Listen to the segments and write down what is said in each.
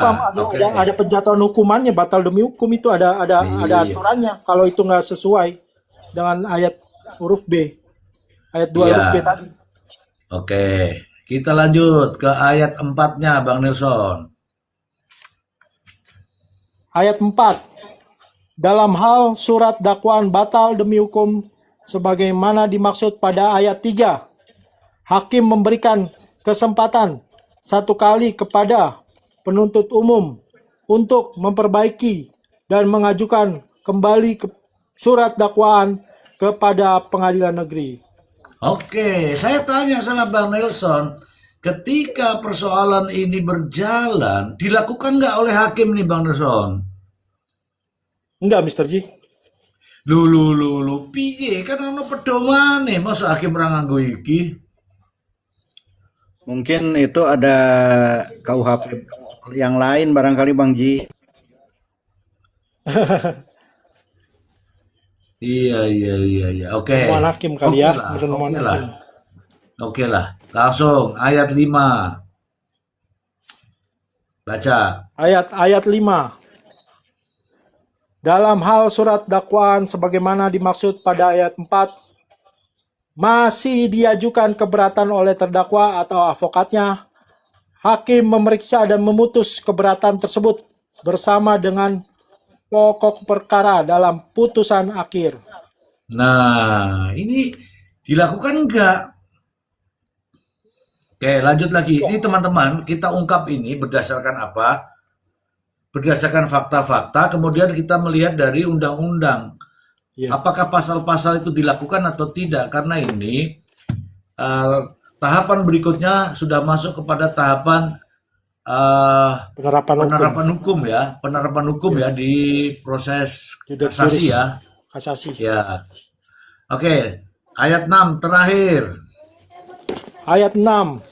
Ada penjatuhan hukumannya, batal demi hukum itu ada Iya. aturannya. Kalau itu nggak sesuai dengan ayat huruf B, ayat 2 huruf B Iya. tadi. Oke. Kita lanjut ke ayat 4-nya, Bang Nelson. Ayat 4. Dalam hal surat dakwaan batal demi hukum sebagaimana dimaksud pada ayat 3, hakim memberikan kesempatan satu kali kepada penuntut umum untuk memperbaiki dan mengajukan kembali surat dakwaan kepada pengadilan negeri. Oke, saya tanya sama Bang Nelson, ketika persoalan ini berjalan, dilakukan nggak oleh hakim nih Bang Nelson? Enggak, Mr. Ji. Piye kan ono pedomane, masa hakim ra nganggo iki? Mungkin itu ada KUHP yang lain barangkali Bang Ji. Iya. Oke. Penemuan hakim kali Oke ya. lah, Penemuan oke lah. hakim. Oke lah. Langsung ayat 5. Baca. Ayat 5. Dalam hal surat dakwaan sebagaimana dimaksud pada ayat 4, masih diajukan keberatan oleh terdakwa atau advokatnya, hakim memeriksa dan memutus keberatan tersebut bersama dengan pokok perkara dalam putusan akhir. Nah, ini dilakukan enggak? Oke, lanjut lagi. Ini teman-teman, kita ungkap ini berdasarkan apa? Berdasarkan fakta-fakta, kemudian kita melihat dari undang-undang. Ya. Apakah pasal-pasal itu dilakukan atau tidak? Karena ini tahapan berikutnya sudah masuk kepada tahapan penerapan hukum ya, penerapan hukum ya di proses kasasi ya. Kasasi. Ya. Oke, ayat 6 terakhir. Ayat 6.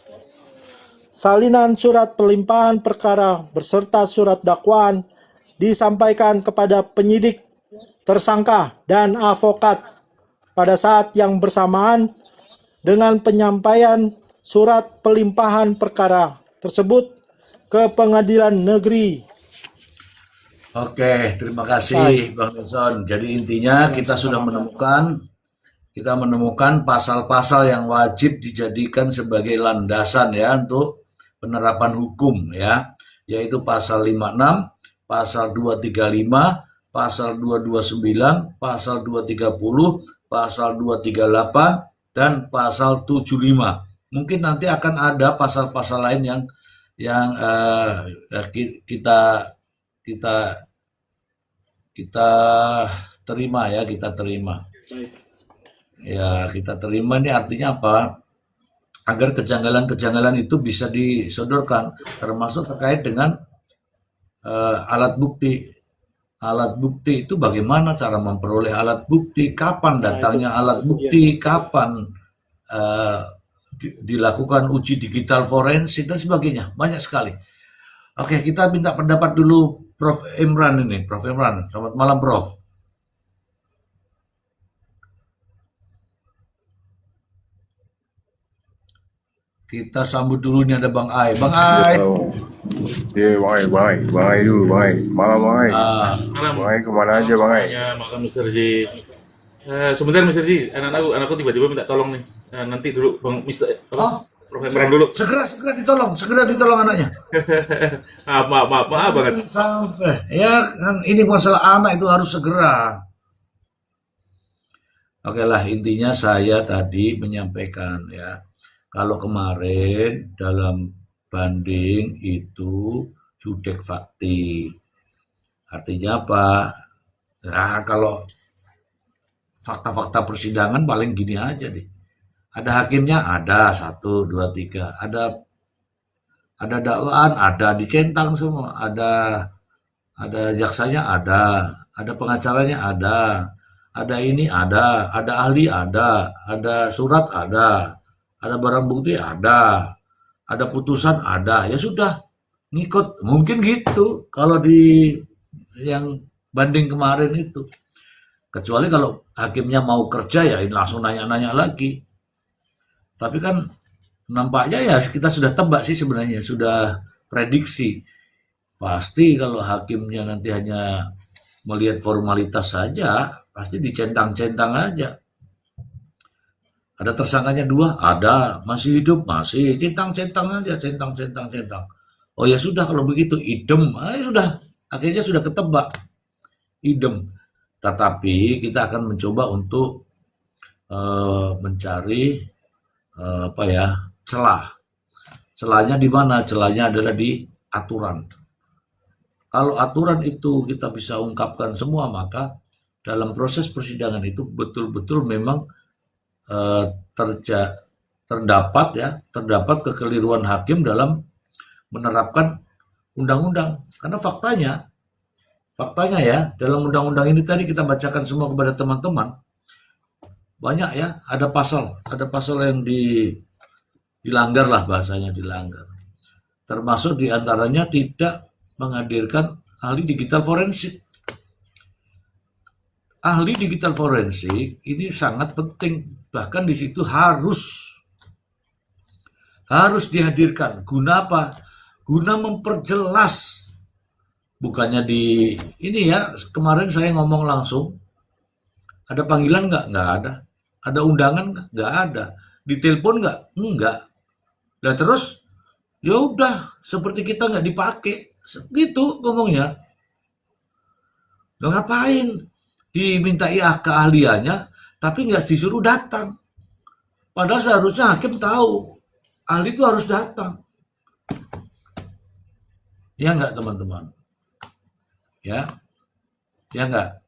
Salinan surat pelimpahan perkara beserta surat dakwaan disampaikan kepada penyidik, tersangka, dan advokat pada saat yang bersamaan dengan penyampaian surat pelimpahan perkara tersebut ke pengadilan negeri. Oke, terima kasih Bang Nelson. Jadi intinya kita sudah menemukan pasal-pasal yang wajib dijadikan sebagai landasan ya untuk penerapan hukum ya, yaitu pasal 56, pasal 235, pasal 229, pasal 230, pasal 238 dan pasal 75. Mungkin nanti akan ada pasal-pasal lain yang kita terima ya, kita terima. Ya, kita terima ini artinya apa? Agar kejanggalan-kejanggalan itu bisa disodorkan, termasuk terkait dengan alat bukti. Alat bukti itu bagaimana cara memperoleh alat bukti, kapan datangnya alat bukti, kapan dilakukan uji digital forensik dan sebagainya, banyak sekali. Oke, kita minta pendapat dulu Prof. Imran ini. Prof. Imran, selamat malam Prof. Kita sambut dulu nih ada Bang Ai. Bang Ai. Ya, Bang Ai dulu, Bang Ai. Malam, Bang Ai. Malam. Bang Ai kemana aja, Bang Ai? Ya, malam Mr. Ji. Sebentar Mr. Ji, anakku tiba-tiba minta tolong nih. Nanti dulu Bang Mr. Prof. Imran dulu. Segera ditolong anaknya. Maaf banget. Sampai ya kan ini masalah anak itu harus segera. Oke lah, intinya saya tadi menyampaikan ya, kalau kemarin dalam banding itu judek fakti. Artinya apa? Nah, kalau fakta-fakta persidangan paling gini aja deh. Ada hakimnya, ada 1, 2, 3. Ada dakwaan, ada dicentang semua. Ada jaksanya, ada pengacaranya, ada ini, ada ahli, ada surat, ada barang bukti, ada putusan, ada. Ya sudah, ngikut. Mungkin gitu kalau di yang banding kemarin itu. Kecuali kalau hakimnya mau kerja ya langsung nanya-nanya lagi. Tapi kan nampaknya ya kita sudah tebak sih sebenarnya, sudah prediksi. Pasti kalau hakimnya nanti hanya melihat formalitas saja, pasti dicentang-centang aja. Ada tersangkanya 2, ada. Masih hidup, masih. Centang-centang aja, centang-centang-centang. Oh ya sudah kalau begitu, idem. Sudah, akhirnya sudah ketebak. Idem. Tetapi kita akan mencoba untuk mencari celah. Celahnya di mana? Celahnya adalah di aturan. Kalau aturan itu kita bisa ungkapkan semua, maka dalam proses persidangan itu betul-betul memang terdapat kekeliruan hakim dalam menerapkan undang-undang. Karena faktanya ya, dalam undang-undang ini tadi kita bacakan semua kepada teman-teman, banyak ya, ada pasal yang dilanggar lah, bahasanya dilanggar. Termasuk diantaranya tidak menghadirkan ahli digital forensik. Ahli digital forensik ini sangat penting, bahkan di situ harus dihadirkan. Guna apa? Guna memperjelas. Bukannya di ini ya, kemarin saya ngomong langsung. Ada panggilan nggak? Nggak ada. Ada undangan nggak? Nggak ada. Ditelepon nggak? Enggak. Nah terus ya udah, seperti kita nggak dipakai, gitu ngomongnya. Lo ngapain? Dimintai keahliannya, tapi nggak disuruh datang. Padahal seharusnya hakim tahu, ahli itu harus datang. Ya nggak teman-teman? Ya nggak?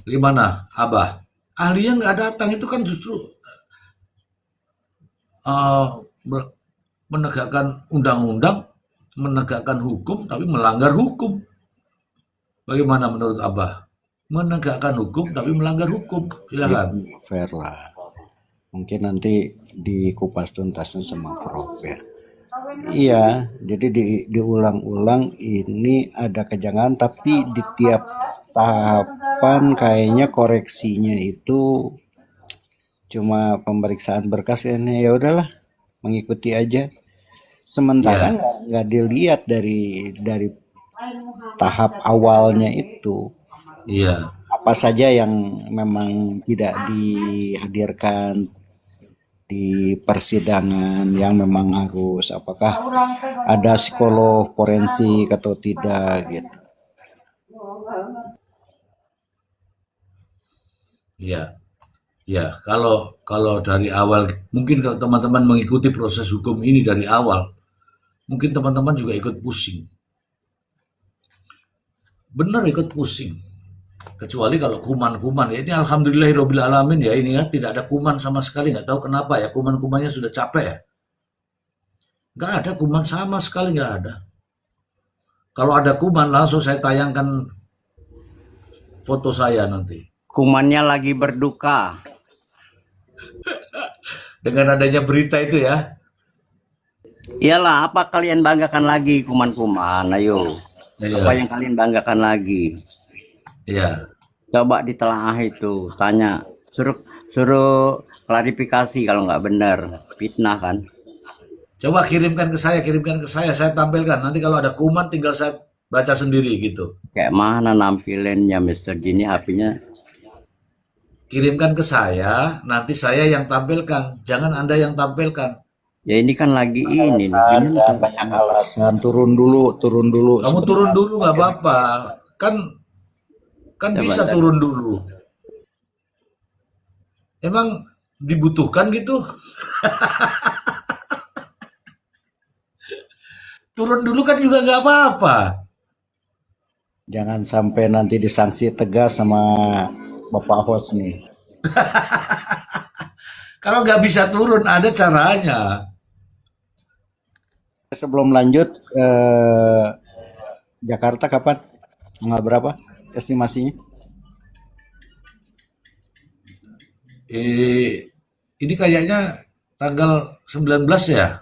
Gimana, Abah? Ahlinya nggak datang, itu kan justru menegakkan undang-undang, menegakkan hukum, tapi melanggar hukum. Bagaimana menurut Abah? Menegakkan hukum, tapi melanggar hukum. Silakan. Fair lah. Mungkin nanti dikupas tuntasnya sama Prof ya. Iya, jadi diulang-ulang ini ada kejangan, tapi di tiap tahapan kayaknya koreksinya itu cuma pemeriksaan berkas ini, ya udahlah, mengikuti aja. Sementara nggak dilihat dari tahap awalnya itu. Iya. Apa saja yang memang tidak dihadirkan di persidangan yang memang harus, apakah ada psikolog forensik atau tidak gitu. Iya. Ya, kalau dari awal, mungkin kalau teman-teman mengikuti proses hukum ini dari awal, mungkin teman-teman juga ikut pusing. Benar ikut pusing. Kecuali kalau kuman-kuman ya, ini alhamdulillahirobbilalamin ya, ini ya tidak ada kuman sama sekali, nggak tahu kenapa ya, kuman-kumannya sudah capek ya. Nggak ada kuman sama sekali, nggak ada. Kalau ada kuman langsung saya tayangkan foto saya nanti. Kumannya lagi berduka. Dengan adanya berita itu ya. Iyalah, apa kalian banggakan lagi kuman-kuman? Ayo. Iya. Apa yang kalian banggakan lagi? Iya. Coba ditelaah itu, tanya, suruh klarifikasi kalau nggak benar, fitnah kan? Coba kirimkan ke saya, saya tampilkan. Nanti kalau ada kuman tinggal saya baca sendiri gitu. Kayak mana nampilinnya Mr. Gini HP-nya? Kirimkan ke saya, nanti saya yang tampilkan. Jangan Anda yang tampilkan. Ya ini kan lagi ini. Alasan, ya, banyak alasan. Turun dulu. Kamu turun dulu nggak apa-apa. Kan Coba bisa turun dulu. Emang dibutuhkan gitu? Turun dulu kan juga nggak apa-apa. Jangan sampai nanti disanksi tegas sama Bapak host nih. Kalau nggak bisa turun, ada caranya. Sebelum lanjut, Jakarta kapan? Tanggal berapa estimasinya? Ini kayaknya tanggal 19 ya?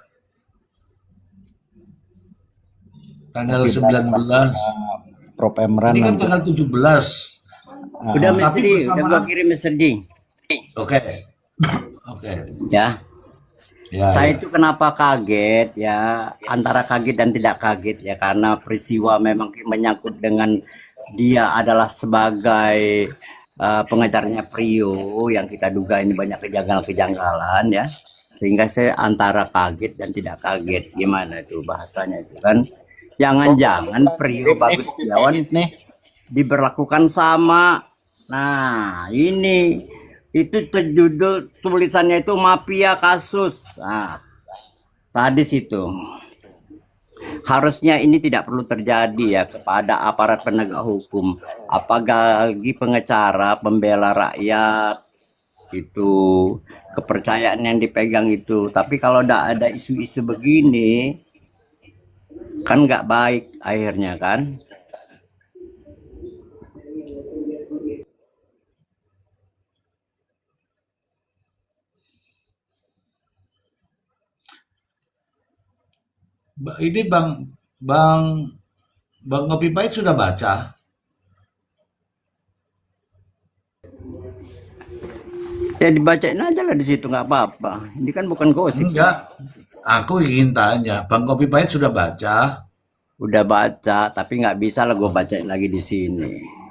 Tanggal 19. Prof Emran Ini kan nanti. tanggal 17. Udah Tapi Mr. D, udah bersamaan. gua kirim Mr. D. Oke. Oke. Ya. Ya, Saya ya. itu kenapa kaget ya, antara kaget dan tidak kaget ya, karena peristiwa memang menyangkut dengan dia adalah sebagai pengacaranya Prio yang kita duga ini banyak kejanggalan-kejanggalan ya, sehingga saya antara kaget dan tidak kaget. Gimana itu bahasanya itu kan? Jangan-jangan Prio Bagus Setiawan nih diberlakukan sama. Nah, ini itu judul tulisannya itu mafia kasus. Nah, sadis itu. Harusnya ini tidak perlu terjadi ya kepada aparat penegak hukum, apalagi pengacara, pembela rakyat itu kepercayaan yang dipegang itu. Tapi kalau tidak ada isu-isu begini, kan nggak baik akhirnya kan. Ini Bang Bang Kopi Pahit sudah baca? Ya dibacain aja lah di situ nggak apa-apa. Ini kan bukan gosip. Enggak. Aku ingin tanya, Bang Kopi Pahit sudah baca? Udah baca, tapi nggak bisa lah gue bacain lagi di sini.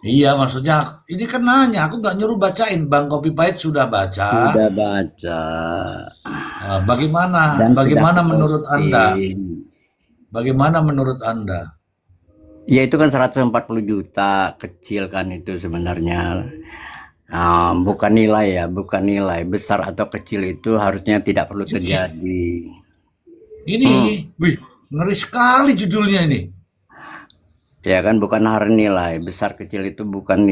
Iya, maksudnya ini kan nanya, aku nggak nyuruh bacain. Bang Kopi Pahit sudah baca. Udah baca Bagaimana? dan sudah Bagaimana menurut Anda? posting. Bagaimana menurut Anda? Ya itu kan 140 juta, kecil kan itu sebenarnya. Bukan nilai ya, bukan nilai. Besar atau kecil itu harusnya tidak perlu terjadi. Ini, wih, ngeri sekali judulnya ini. Ya kan bukan nilai. Besar kecil itu bukan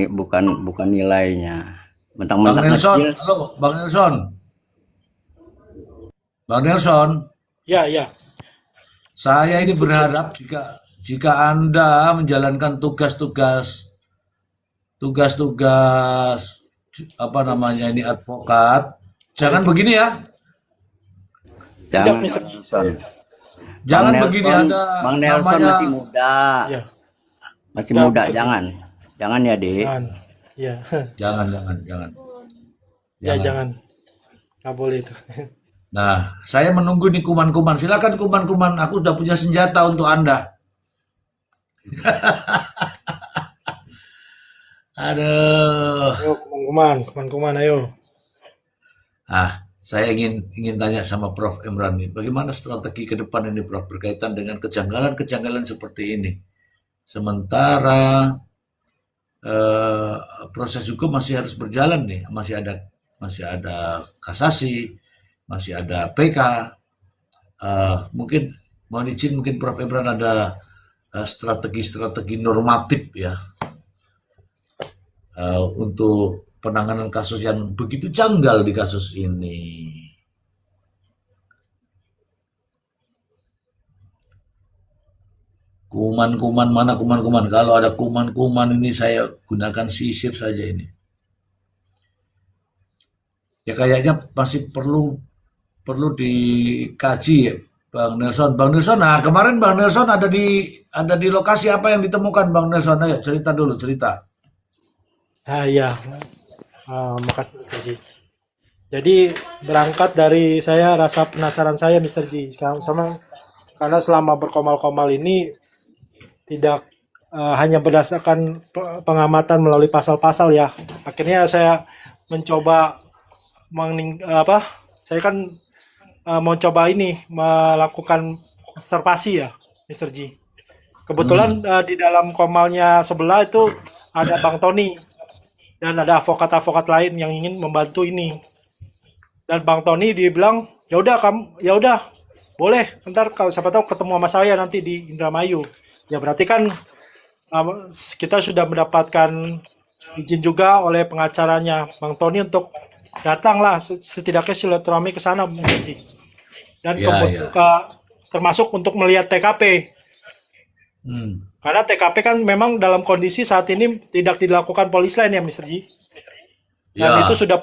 nilainya. Bang Mentang-mentang Nelson, kecil. halo, Bang Nelson. Bang Nelson, Ya, ya. saya ini berharap jika Anda menjalankan tugas-tugas apa namanya ini advokat, jangan begini ya. Jangan, Mr. Bang Nelson. Jangan Bang begini Nelson, ada Bang Nelson namanya masih muda. Ya, Masih Ya, muda, Mr. jangan. Jangan ya, Dek. jangan. Ya, jangan. ya jangan. Nggak boleh itu. Nah, saya menunggu nih kuman-kuman. Silakan kuman-kuman, aku sudah punya senjata untuk Anda. Aduh. Ayo, kuman-kuman, ayo. Saya ingin tanya sama Prof. Emran nih, bagaimana strategi ke depan ini, Prof, berkaitan dengan kejanggalan-kejanggalan seperti ini. Sementara proses hukum masih harus berjalan nih, masih ada kasasi, masih ada PK. Mungkin mohon izin, mungkin Prof. Emran ada strategi-strategi normatif ya untuk penanganan kasus yang begitu janggal di kasus ini. Kuman-kuman, mana kuman-kuman? Kalau ada kuman-kuman ini saya gunakan sisir saja ini. Ya kayaknya masih perlu dikaji ya, Bang Nelson. Bang Nelson, nah kemarin Bang Nelson ada di lokasi apa yang ditemukan, Bang Nelson? Ayo cerita dulu, cerita. Ya. Makasih Mr. G. Jadi berangkat dari saya rasa penasaran saya Mr. G sekarang karena selama berkomal-komal ini tidak hanya berdasarkan pengamatan melalui pasal-pasal ya. Akhirnya saya mencoba saya kan mau coba ini melakukan observasi ya Mr. G. Kebetulan di dalam komalnya sebelah itu ada Bang Tony dan ada avokat-avokat lain yang ingin membantu ini. Dan Bang Tony dia bilang, ya udah, boleh. Ntar kalau siapa tahu ketemu sama saya nanti di Indramayu. Ya berarti kan kita sudah mendapatkan izin juga oleh pengacaranya Bang Tony untuk datanglah setidaknya silaturahmi ke sana, dan termasuk untuk melihat TKP. Karena TKP kan memang dalam kondisi saat ini tidak dilakukan polis lain ya Mr. G. Dan itu sudah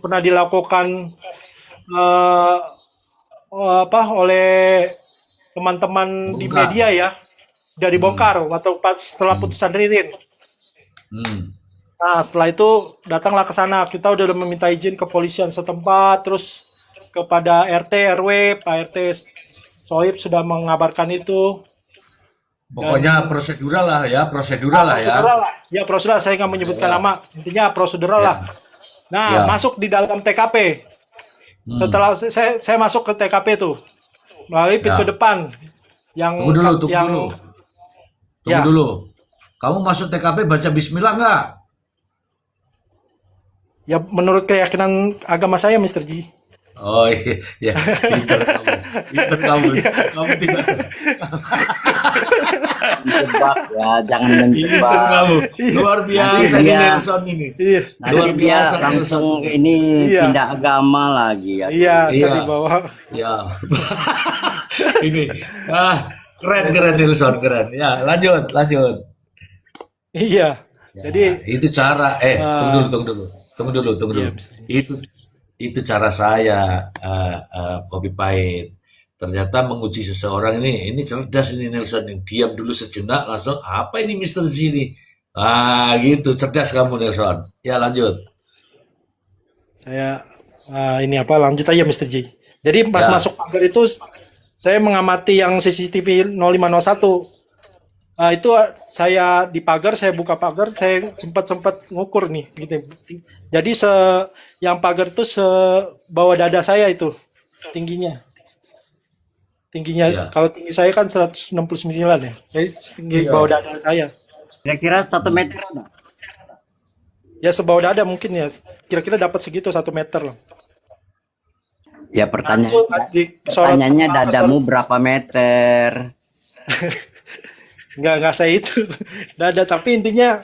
pernah dilakukan oleh teman-teman di media ya. Sudah dibongkar setelah putusan Ririn. Nah, setelah itu datanglah ke sana. Kita udah meminta izin ke kepolisian setempat, terus kepada RT RW, Pak RT Soib sudah mengabarkan itu. Pokoknya prosedural lah ya, prosedural lah ya. Prosedural lah. Ya prosedural, saya nggak menyebutkan nama. Intinya prosedural lah. Nah, Ya. masuk di dalam TKP. Setelah saya masuk ke TKP tuh melalui pintu Ya. depan yang Tunggu yang dulu. Tunggu Ya. dulu. Kamu masuk TKP baca bismillah nggak? ya menurut keyakinan agama saya, Mr. Ji. Oh iya, ya. Pinter kamu. Pinter kamu. Kamu tidak. Menjebak ya, jangan Pinter menjebak. kamu. Luar biasa Nanti ini dia- Nelson ini. Iya, Nanti Luar dia biasa langsung Nelson. ini Iya. pindah agama lagi ya. iya Iya. tadi bawa. Ya. Ini. Keren Nelson, keren. Ya, lanjut. Iya. Jadi Itu cara tunggu dulu. Iya, Mister. Itu cara saya copy paste. Ternyata menguji seseorang ini cerdas ini Nelson, yang diam dulu sejenak langsung apa ini Mr. Z ini. Gitu, cerdas kamu Nelson. Ya, lanjut. saya ini lanjut aja, Mr. Ji. Jadi pas Ya. masuk pagar itu saya mengamati yang CCTV 0501. Itu saya di pagar, saya buka pagar, saya sempat ngukur nih gitu. Jadi yang pagar itu sebawah dada saya itu tingginya. Ya. Kalau tinggi saya kan 169 ya. Jadi tinggi Iya. bawah dada saya. Kira-kira 1 meter ada? Ya sebawah dada mungkin ya. Kira-kira dapat segitu 1 meter lah. Ya Itu pertanyaannya dadamu berapa meter? Enggak saya itu dada, tapi intinya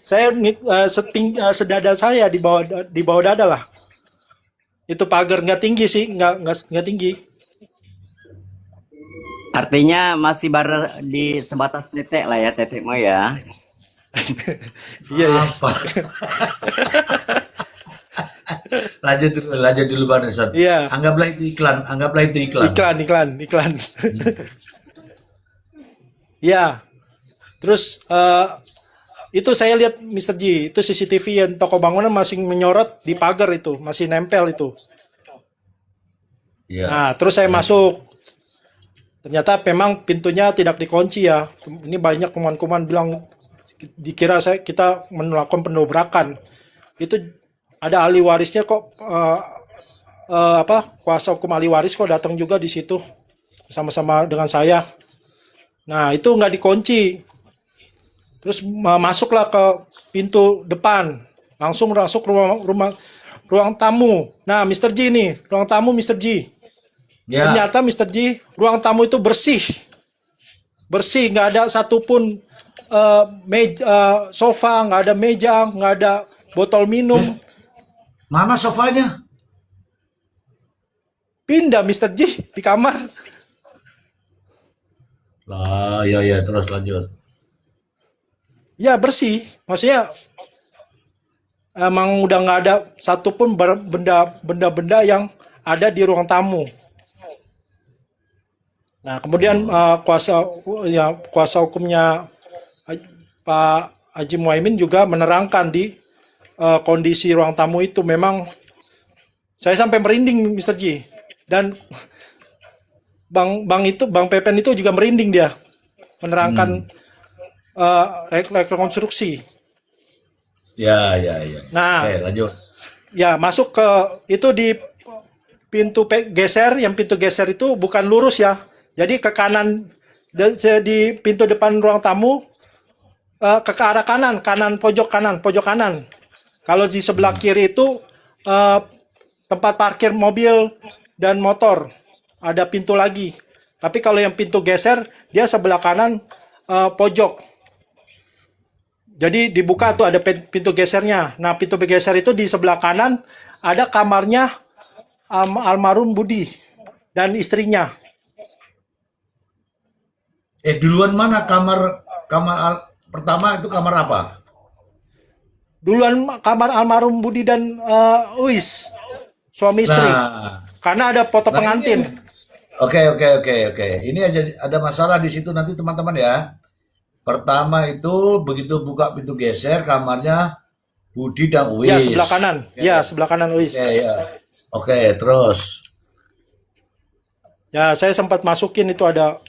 saya sedada saya di bawah dada lah. Itu pagar nggak tinggi sih, nggak tinggi. Artinya masih di sebatas tetek lah ya, tetekmu ya. Iya ya. Apa? lanjut dulu Pak Nelson. Iya. Anggaplah itu iklan. Iklan. Ya. Terus itu saya lihat Mr. Ji, itu CCTV yang toko bangunan masih menyorot di pagar itu, masih nempel itu. Ya. Nah, terus saya masuk. Ternyata memang pintunya tidak dikunci ya. Ini banyak kuman-kuman bilang dikira kita melakukan pendobrakan. Itu ada ahli warisnya kok, kuasa hukum ahli waris kok datang juga di situ sama-sama dengan saya. Nah, itu nggak dikunci. Terus masuklah ke pintu depan, langsung masuk ruang tamu. Nah, Mr. Ji nih, ruang tamu Mr. Ji. Ya. Ternyata Mr. Ji, ruang tamu itu bersih, nggak ada satupun sofa, nggak ada meja, nggak ada botol minum. Mana sofanya? Pindah Mr. Ji di kamar. Lah, ya terus lanjut. Ya bersih, maksudnya emang udah nggak ada satupun benda-benda yang ada di ruang tamu. Nah kemudian kuasa hukumnya Pak Haji Muhaimin juga menerangkan di kondisi ruang tamu itu memang saya sampai merinding Mr. Ji, dan Bang Pepen itu juga merinding dia menerangkan rekonstruksi. Ya. Nah, Oke, lanjut. ya masuk ke itu di pintu geser, yang pintu geser itu bukan lurus ya. Jadi ke kanan, di pintu depan ruang tamu ke arah kanan pojok kanan. Kalau di sebelah kiri itu tempat parkir mobil dan motor, ada pintu lagi. Tapi kalau yang pintu geser dia sebelah kanan pojok. Jadi dibuka tuh ada pintu gesernya. Nah, pintu geser itu di sebelah kanan ada kamarnya almarhum Budi dan istrinya. Duluan mana kamar pertama itu kamar apa? Duluan kamar almarhum Budi dan Uis, suami istri. Nah, Karena ada foto pengantin. Oke. Ini aja ada masalah di situ nanti teman-teman ya. Pertama itu begitu buka pintu geser kamarnya Budi dan Uis. Ya, sebelah kanan. Ya, sebelah kanan Uis. Oke, terus. Ya, saya sempat masukin itu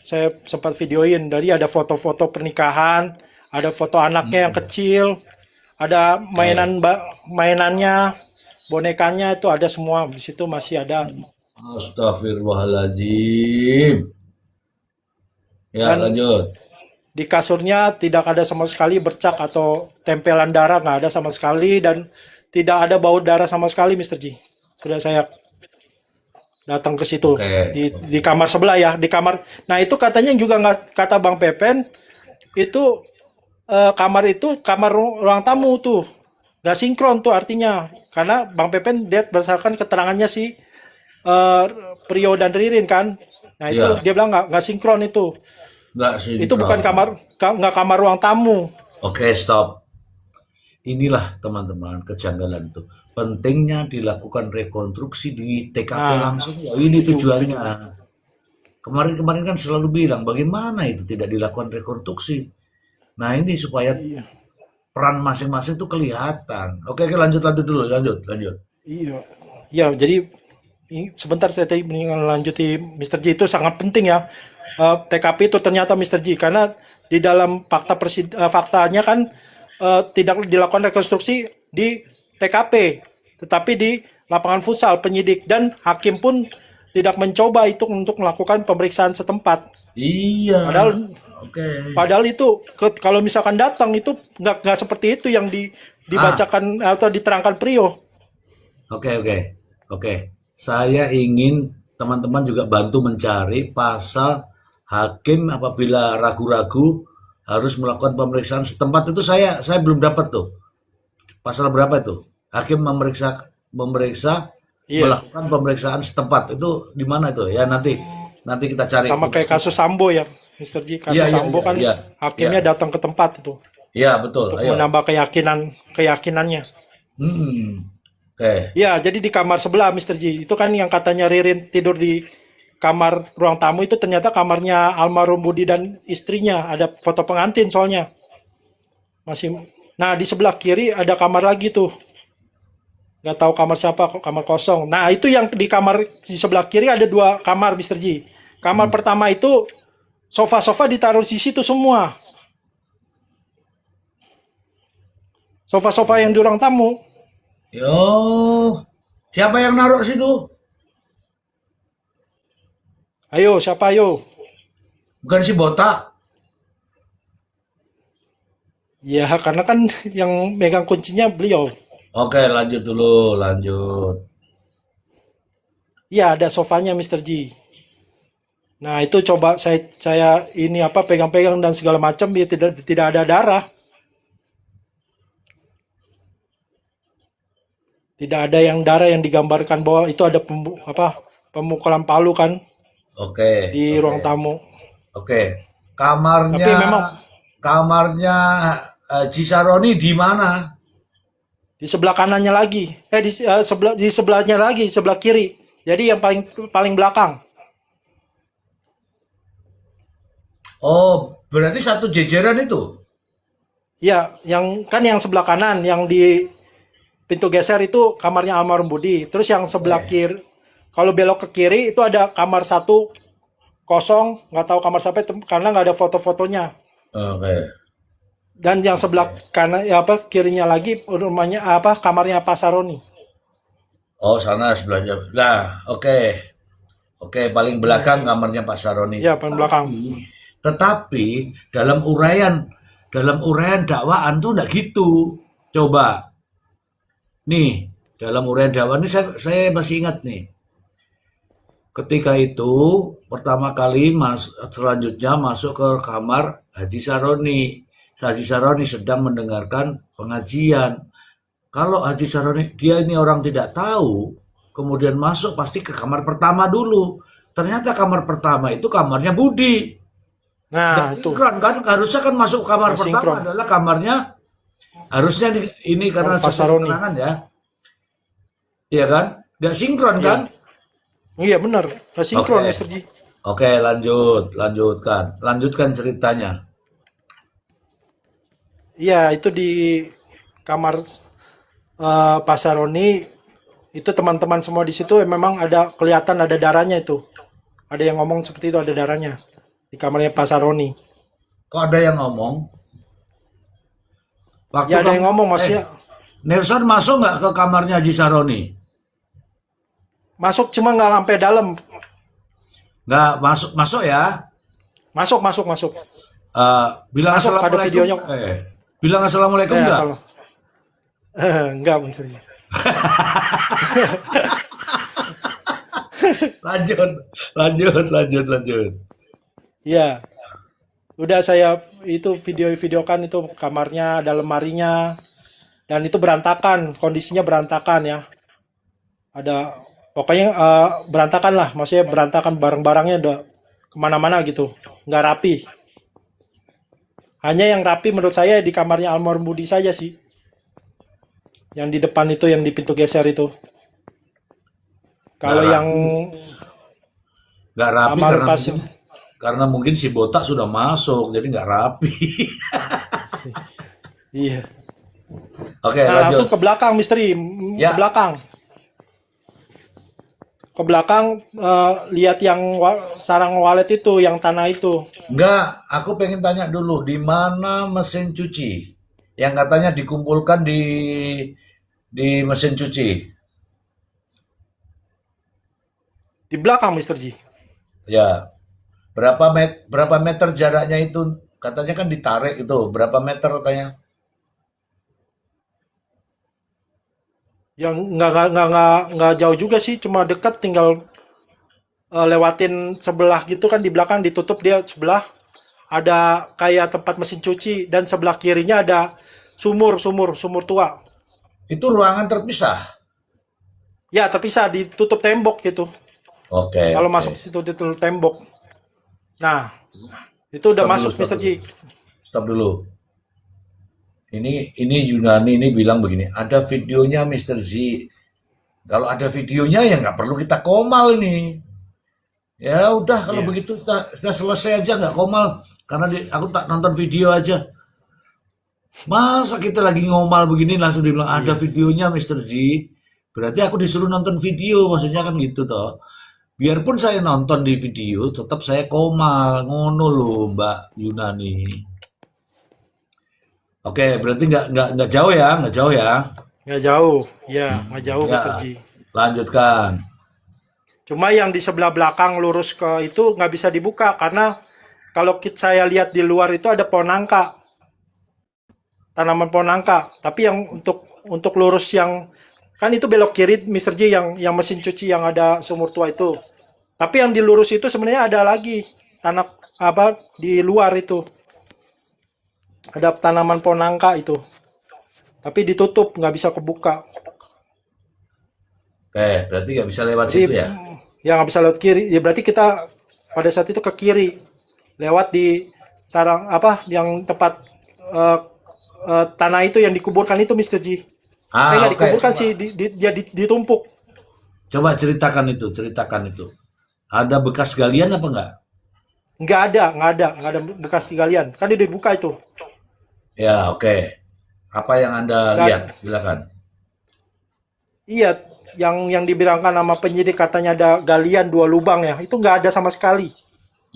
saya sempat videoin. Dari ada foto-foto pernikahan, ada foto anaknya yang kecil, ada mainannya, bonekanya itu ada semua. Di situ masih ada. Astagfirullahaladzim. Ya, Dan lanjut. di kasurnya tidak ada sama sekali bercak atau tempelan darah, nggak ada sama sekali, dan tidak ada bau darah sama sekali, Mr. Ji. Sudah saya datang ke situ Oke. di kamar sebelah ya, di kamar. Nah itu katanya juga nggak, kata Bang Pepen itu kamar ruang tamu tuh nggak sinkron tuh artinya, karena Bang Pepen lihat berdasarkan keterangannya si eh, Prio dan Ririn kan. Nah itu Ya, dia bilang nggak sinkron nggak itu bukan sinkron. nggak kamar ruang tamu. Oke, stop. Inilah teman-teman kejanggalan itu. Pentingnya dilakukan rekonstruksi di TKP Nah, langsung. Ya, ini setuju. tujuannya. Kemarin-kemarin kan selalu bilang bagaimana itu tidak dilakukan rekonstruksi. Nah, ini supaya Iya, peran masing-masing itu kelihatan. Oke, oke, lanjut lanjut dulu, lanjut, lanjut. iya, iya. Jadi sebentar saya tadi lanjuti Mr. J, itu sangat penting ya. TKP itu ternyata Mr. J, karena di dalam faktanya kan tidak dilakukan rekonstruksi di TKP, tetapi di lapangan futsal penyidik dan hakim pun tidak mencoba itu untuk melakukan pemeriksaan setempat. Iya, Padahal oke. padahal itu kalau misalkan datang itu nggak seperti itu yang Ah, dibacakan atau diterangkan Prio. oke, oke, oke. Saya ingin teman-teman juga bantu mencari pasal hakim apabila ragu-ragu harus melakukan pemeriksaan setempat itu saya belum dapat tuh. Pasal berapa itu? Hakim memeriksa memeriksa Iya. melakukan pemeriksaan setempat itu di mana itu? Ya nanti nanti kita cari Sama kayak kasus Sambo ya, Mr. J. Iya, Kasus iya, Sambo iya, kan iya, iya, hakimnya datang ke tempat itu iya betul. untuk Ayo. menambah keyakinannya. Hmm. Oke. Ya, jadi di kamar sebelah Mr. J itu kan yang katanya Ririn tidur di kamar ruang tamu, itu ternyata kamarnya almarhum Budi dan istrinya. Ada foto pengantin soalnya. Masih. Nah, di sebelah kiri ada kamar lagi tuh. Nggak tahu kamar siapa, kok kamar kosong. Nah, itu yang di kamar di sebelah kiri ada dua kamar Mr. J. Kamar Hmm. pertama itu sofa-sofa ditaruh di situ semua. Sofa-sofa yang di ruang tamu. Yo, siapa yang naruh situ? Ayo, siapa ayo? Bukan si botak. Ya, karena kan yang megang kuncinya beliau. Oke, lanjut dulu, lanjut. Ya, ada sofanya Mr. G. Nah, itu coba saya ini apa pegang-pegang dan segala macam, ya tidak ada darah. Tidak ada yang darah yang digambarkan bahwa itu ada pemukulan palu kan Oke, di oke, ruang tamu. oke. Tapi Kamarnya, memang kamarnya Cisaroni di mana? di sebelah kanannya lagi, di sebelahnya lagi, sebelah kiri. Jadi yang paling paling belakang. Oh, berarti satu jejeran itu. Ya, yang sebelah kanan, yang di pintu geser itu kamarnya almarhum Budi. Terus yang sebelah Oke, kiri, kalau belok ke kiri itu ada kamar satu kosong, nggak tahu kamar siapa karena nggak ada foto-fotonya. oke, Dan yang sebelah oke. kanan ya apa kirinya lagi rumahnya apa kamarnya Pak Saroni. Oh, sana sebelahnya. Nah, oke. Oke, paling Nah, belakang kamarnya Pak Saroni. ya paling belakang. Tetapi dalam uraian dakwaan tuh enggak gitu. Coba, nih, dalam uraian dakwaan ini saya masih ingat nih. Ketika itu pertama kali selanjutnya masuk ke kamar Haji Saroni. Haji Saroni sedang mendengarkan pengajian. Kalau Haji Saroni dia ini orang tidak tahu, kemudian masuk pasti ke kamar pertama dulu. Ternyata kamar pertama itu kamarnya Budi. Nggak Nah, itu sinkron kan? Harusnya kan masuk kamar nggak pertama sinkron. adalah kamarnya harusnya ini karena Pak sesuai Saroni. keterangan ya, iya kan? Nggak sinkron kan? Iya. Iya benar, nggak sinkron Oke, Mr. G. oke lanjutkan ceritanya. Iya, itu di kamar Pak Saroni itu teman-teman semua di situ memang ada kelihatan ada darahnya itu. ada yang ngomong seperti itu, ada darahnya di kamarnya Pak Saroni. Kok ada yang ngomong? Waktu Ya ada yang kamu, ngomong maksudnya Nelson masuk nggak ke kamarnya Haji Saroni? masuk cuma nggak sampai dalam. Nggak masuk, masuk ya. Masuk, masuk, masuk. Bilang Masuk, ada assalamualaikum. videonya. Bilang assalamualaikum Ya, nggak? salah. Enggak, Mister Ji. Lanjut, lanjut. Iya. Udah saya itu videokan itu kamarnya, ada lemarinya, dan itu berantakan, kondisinya berantakan ya. Ada pokoknya berantakan lah, maksudnya berantakan barang-barangnya udah kemana-mana gitu, nggak rapi. Hanya yang rapi menurut saya di kamarnya almarhum Budi saja sih, yang di depan itu, yang di pintu geser itu. Kalau Nggak yang Nggak rapi kamar karena pas, mungkin si botak sudah masuk, jadi nggak rapi. iya. Oke, Nah langsung lanjut. ke belakang, misteri, Ya. ke belakang. Ke belakang lihat yang sarang walet itu, yang tanah itu. Enggak, aku pengen tanya dulu, di mana mesin cuci? Yang katanya dikumpulkan di mesin cuci. Di belakang, Mister Ji. Ya, berapa meter jaraknya itu? Katanya kan ditarik itu, berapa meter katanya? Yang nggak jauh juga sih, cuma dekat, tinggal lewatin sebelah gitu kan, di belakang ditutup dia sebelah. Ada kayak tempat mesin cuci, dan sebelah kirinya ada sumur tua. Itu ruangan terpisah. Ya, terpisah, ditutup tembok gitu. Oke, Kalau oke. masuk situ ditutup tembok. Nah, itu udah Stop dulu, masuk, stop Mister dulu. Ji. Stop dulu. Ini Yunani ini bilang begini, ada videonya Mr. Z. Kalau ada videonya ya nggak perlu kita komal ini. Ya udah kalau Iya. begitu kita selesai aja nggak komal karena aku tak nonton video aja. Masa kita lagi ngomal begini langsung dibilang ada videonya Mr. Z. Berarti aku disuruh nonton video, maksudnya kan gitu toh. Biarpun saya nonton di video, tetap saya komal, ngono loh Mbak Yunani. Oke, berarti nggak jauh ya, nggak jauh ya. Nggak jauh, ya nggak jauh, Ya, Mister Ji. lanjutkan. Cuma yang di sebelah belakang lurus ke itu nggak bisa dibuka, karena kalau saya lihat di luar itu ada pohon nangka, tanaman pohon nangka. Tapi yang untuk lurus yang kan itu belok kiri, Mister J, yang mesin cuci yang ada sumur tua itu. Tapi yang di lurus itu sebenarnya ada lagi tanah apa di luar itu. Ada tanaman pohon nangka itu. Tapi ditutup, nggak bisa kebuka. Oke, berarti nggak bisa lewat Jadi situ ya. ya nggak bisa lewat kiri. Ya berarti kita pada saat itu ke kiri, lewat di sarang apa yang tempat eh, tanah itu yang dikuburkan itu, Mister J. Nggak Oke. dikuburkan sih, dia ditumpuk. Coba ceritakan itu. Ada bekas galian apa enggak? Nggak ada bekas galian. Kan dia dibuka itu. Ya, oke. Apa yang Anda Dan lihat? Silakan. iya, yang dibilangkan sama penyidik katanya ada galian 2 lubang ya. Itu nggak ada sama sekali.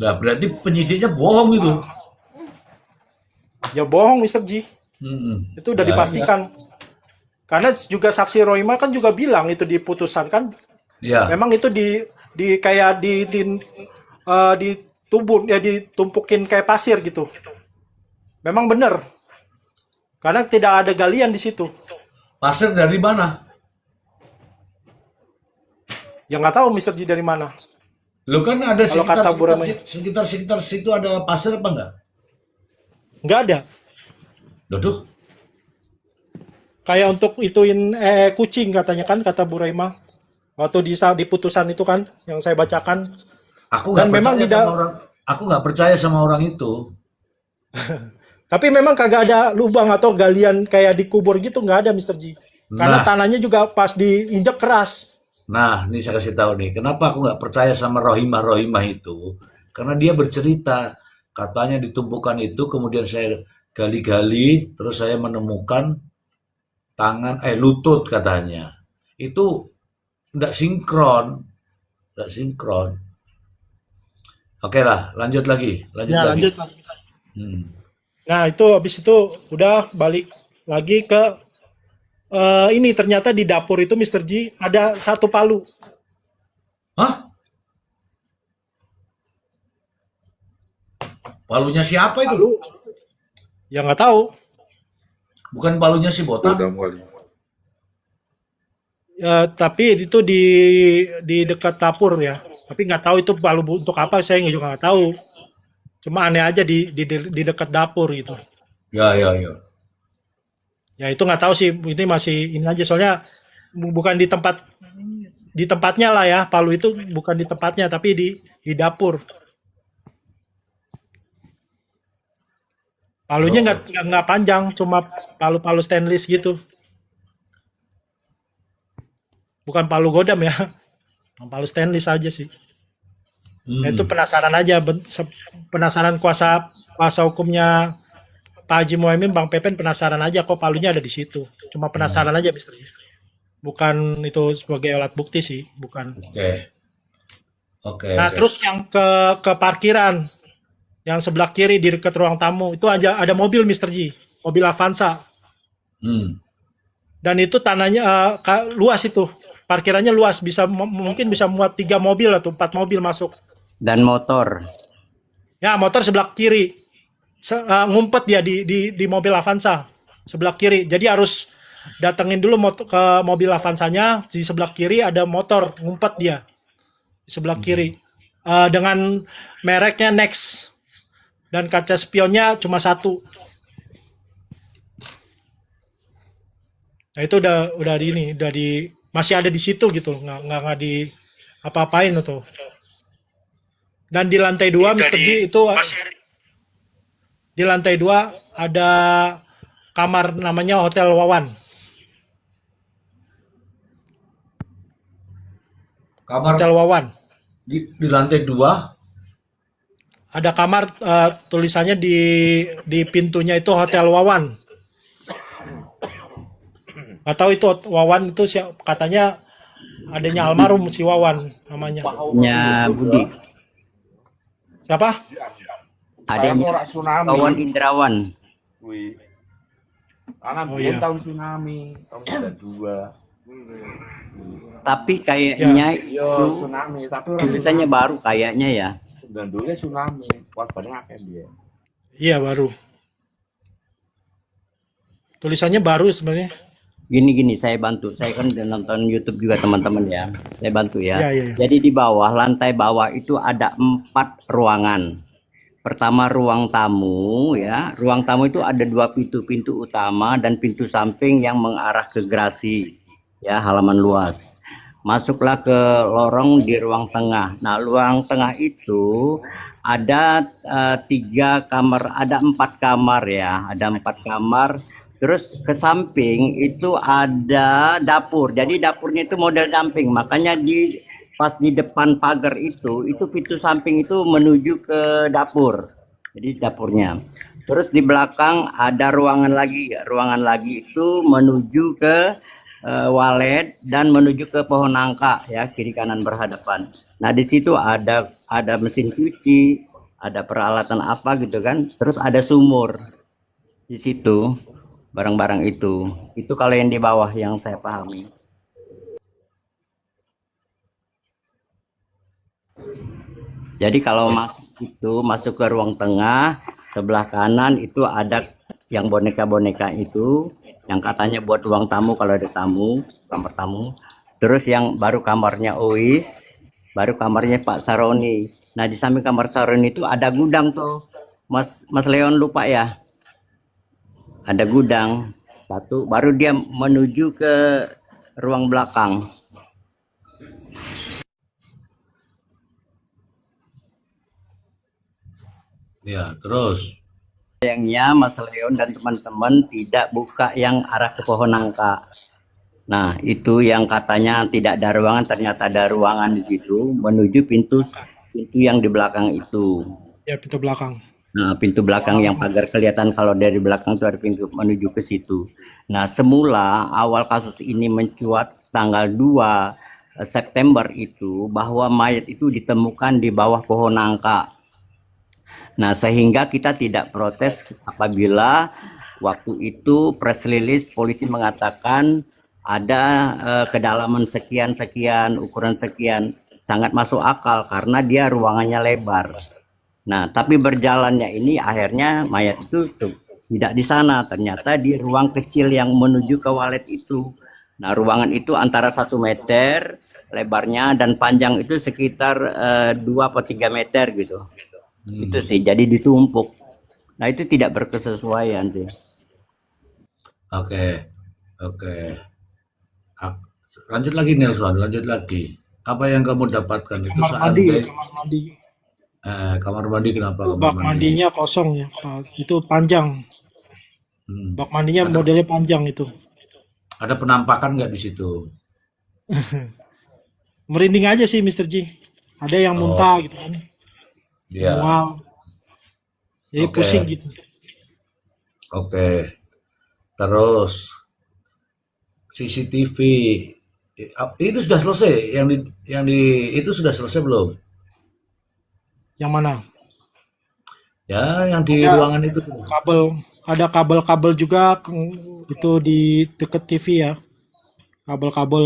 Nah, berarti penyidiknya bohong itu. Ya bohong, Mister J. Mm-mm. Itu udah Ya, dipastikan. Karena juga saksi Roima kan juga bilang itu di putusan kan, ya. memang itu kayak ditumpukin kayak pasir gitu. Memang benar. Karena tidak ada galian di situ. Pasir dari mana? Ya nggak tahu Mister J dari mana. Lu kan ada Kalau kata Bu Ramai, sekitar situ ada pasir apa enggak? nggak ada. Dodo. Kayak untuk ituin kucing katanya kan, kata Bu Raima. Waktu di putusan itu kan yang saya bacakan. Aku Dan nggak memang percaya tidak, sama orang. Aku nggak percaya sama orang itu. tapi memang kagak ada lubang atau galian kayak dikubur gitu, nggak ada Mister J. Karena Nah, tanahnya juga pas diinjak keras. ini saya kasih tahu nih. Kenapa aku nggak percaya sama Rohimah itu? Karena dia bercerita, katanya ditumpukan itu, kemudian saya gali-gali, terus saya menemukan lutut katanya. Itu nggak sinkron, nggak sinkron. Oke lah, lanjut lagi, lanjut Ya, lagi. lanjut lagi. Hmm. Nah, itu habis itu udah balik lagi ke ini ternyata di dapur itu Mr. G ada satu palu. Hah? Palunya siapa itu? Palu ya nggak tahu. Bukan palunya si botak? Kodam kali. Ya, tapi itu di dekat dapur ya. Tapi nggak tahu itu palu untuk apa, saya juga nggak tahu. Cuma aneh aja di dekat dapur gitu. Ya, ya, ya. Ya itu nggak tahu sih, ini masih ini aja soalnya bukan di tempatnya lah ya, palu itu bukan di tempatnya tapi di dapur. Palunya Oh, nggak panjang, cuma palu-palu stainless gitu, bukan palu godam ya, palu stainless aja sih. Nah, itu hmm. penasaran aja, penasaran kuasa hukumnya Pak Haji Muhaimin, Bang Pepen penasaran aja kok palunya ada di situ. Cuma penasaran aja, Mister. Bukan itu sebagai alat bukti sih, bukan. Oke, oke, Nah, oke. terus yang ke parkiran, yang sebelah kiri di dekat ruang tamu itu aja ada mobil Mister Ji, mobil Avanza. Hmm. Dan itu tanahnya luas itu, parkirannya luas, mungkin bisa muat 3 mobil atau 4 mobil masuk. Dan motor. Ya, motor sebelah kiri. Ngumpet dia di mobil Avanza sebelah kiri. Jadi harus datengin dulu ke mobil Avanzanya, di sebelah kiri ada motor ngumpet dia di sebelah kiri. Dengan mereknya Next dan kaca spionnya cuma 1. Nah, itu udah masih ada di situ gitu, nggak di apa-apain tuh. Dan di lantai 2 Mr. G itu di lantai 2 ada kamar namanya Hotel Wawan. Kamar Hotel Wawan. di lantai 2. Ada kamar tulisannya di pintunya itu Hotel Wawan. Gak tahu itu Wawan itu katanya adanya almarhum si Wawan namanya. Nya Budi. Siapa? Adanya Wawan Indrawan. Wih. Karena Oh, belum iya. tahun tsunami, tahun 92. Tapi kayaknya Yo, itu tsunami, tapi orang tulisannya baru kayaknya ya. 92 tsunami, korbannya akeh dia. Iya, baru. Tulisannya baru sebenarnya. Gini, saya bantu. Saya kan udah nonton YouTube juga teman-teman ya. Saya bantu ya. Iya, iya. Jadi di bawah, lantai bawah itu ada 4 ruangan. Pertama ruang tamu ya. Ruang tamu itu ada 2 pintu utama dan pintu samping yang mengarah ke garasi. Ya, halaman luas. Masuklah ke lorong di ruang tengah. Nah, ruang tengah itu ada 3 kamar, ada 4 kamar ya. Ada 4 kamar. Terus ke samping itu ada dapur. Jadi dapurnya itu model samping. Makanya pas di depan pagar itu pintu samping itu menuju ke dapur. Jadi dapurnya. Terus di belakang ada ruangan lagi. Ruangan lagi itu menuju ke walet dan menuju ke pohon nangka ya, kiri kanan berhadapan. Nah, di situ ada mesin cuci, ada peralatan apa gitu kan. Terus ada sumur di situ. Barang-barang itu kalau yang di bawah yang saya pahami. Jadi kalau masuk ke ruang tengah, sebelah kanan itu ada yang boneka-boneka itu, yang katanya buat ruang tamu kalau ada tamu, kamar tamu. Terus yang baru kamarnya Ois, baru kamarnya Pak Saroni. Nah, di samping kamar Saroni itu ada gudang tuh. Mas Leon lupa ya? Ada gudang 1, baru dia menuju ke ruang belakang. Ya, terus. Sayangnya Mas Leon dan teman-teman tidak buka yang arah ke pohon nangka. Nah, itu yang katanya tidak ada ruangan, ternyata ada ruangan di situ menuju pintu yang di belakang itu. Ya, pintu belakang. Nah, pintu belakang yang pagar kelihatan kalau dari belakang itu ada pintu menuju ke situ. Nah, semula awal kasus ini mencuat tanggal 2 September itu bahwa mayat itu ditemukan di bawah pohon nangka. Nah, sehingga kita tidak protes apabila waktu itu press release polisi mengatakan ada kedalaman sekian-sekian, ukuran sekian, sangat masuk akal karena dia ruangannya lebar. Nah, tapi berjalannya ini akhirnya mayat itu tidak di sana, ternyata di ruang kecil yang menuju ke walet itu. Nah, ruangan itu antara 1 meter lebarnya dan panjang itu sekitar 2 atau 3 meter gitu. Itu sih, jadi ditumpuk. Nah, itu tidak berkesesuaian sih. Oke, oke. Lanjut lagi Nelson, lanjut lagi. Apa yang kamu dapatkan itu Kamar saat mandi, dek kamar mandi. kamar mandi kenapa Itu kamar bak mandi? mandinya kosong ya, Pak. Itu panjang. Hmm. Bak mandinya Ada modelnya panjang itu. ada penampakan nggak di situ? Merinding aja sih Mr. J. Ada yang Oh, muntah gitu kan. ya. Mual. Jadi Oke, pusing gitu. oke. Terus CCTV itu sudah selesai yang di itu sudah selesai belum? Yang mana? Ya, yang di Ada ruangan itu. kabel juga itu di deket TV ya. Kabel-kabel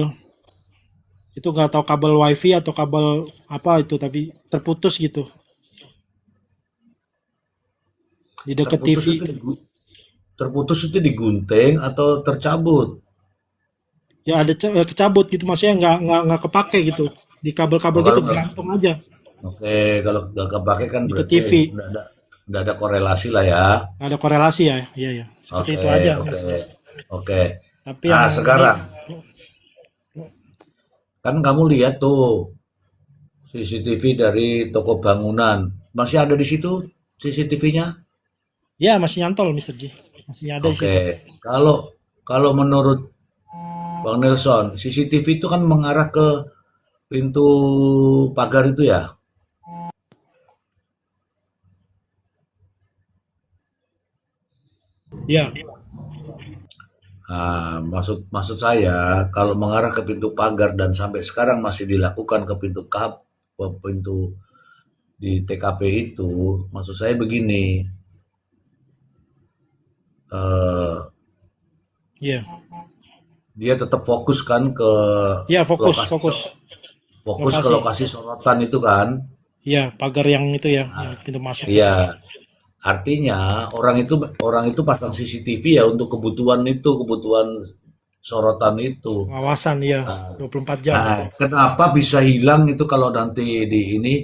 itu nggak tahu kabel wifi atau kabel apa itu tapi terputus gitu di deket TV Terputus itu itu. terputus itu digunting atau tercabut? Ya ada kecabut gitu maksudnya nggak kepake gitu di kabel-kabel Oh, kalau gitu nggak, gantung aja oke, kalau nggak kepake kan di ke berarti TV. nggak ada korelasi lah ya. Nggak ada korelasi ya, iya ya seperti Oke, itu aja oke, Mas. oke. Tapi Nah, yang ini sekarang kan kamu lihat tuh CCTV dari toko bangunan. Masih ada di situ CCTV-nya? ya masih nyantol Mr. J, masih ada di situ. Oke. Kalau kalau menurut Bang Nelson, CCTV itu kan mengarah ke pintu pagar itu ya? Ya, Nah, maksud saya kalau mengarah ke pintu pagar dan sampai sekarang masih dilakukan ke pintu di TKP itu, maksud saya begini, eh, ya, dia tetap fokus kan ke ya fokus lokasi fokus fokus ke lokasi. lokasi sorotan itu kan? Ya pagar yang itu ya, yang pintu masuk itu. Iya, artinya orang itu pasang CCTV ya untuk kebutuhan sorotan itu. Pengawasan ya 24 jam. Nah, kenapa bisa hilang itu kalau nanti di ini?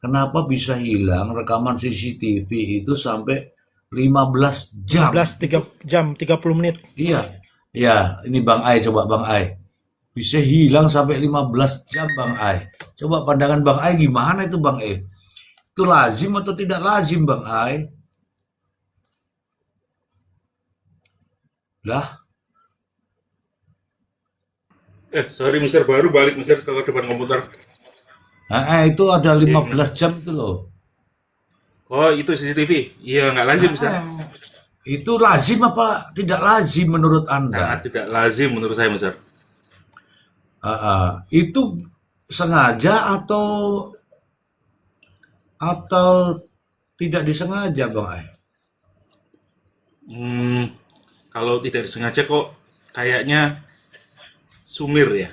Kenapa bisa hilang rekaman CCTV itu sampai 15 jam? 15 30 menit. Iya, iya. Ini Bang Ai, coba Bang Ai. Bisa hilang sampai 15 jam Bang Ai. Coba pandangan Bang Ai gimana itu Bang Ai? Itu lazim atau tidak lazim Bang Ai? Lah, Sorry Mister, baru balik Mister ke depan komputer. itu ada Iya, 15 jam itu loh. oh itu CCTV. Iya nggak lazim Mister. Itu lazim apa tidak lazim menurut Sangat Anda? tidak lazim menurut saya Mister. Itu sengaja atau tidak disengaja Bang Ai? Hmm, kalau tidak disengaja kok kayaknya sumir ya.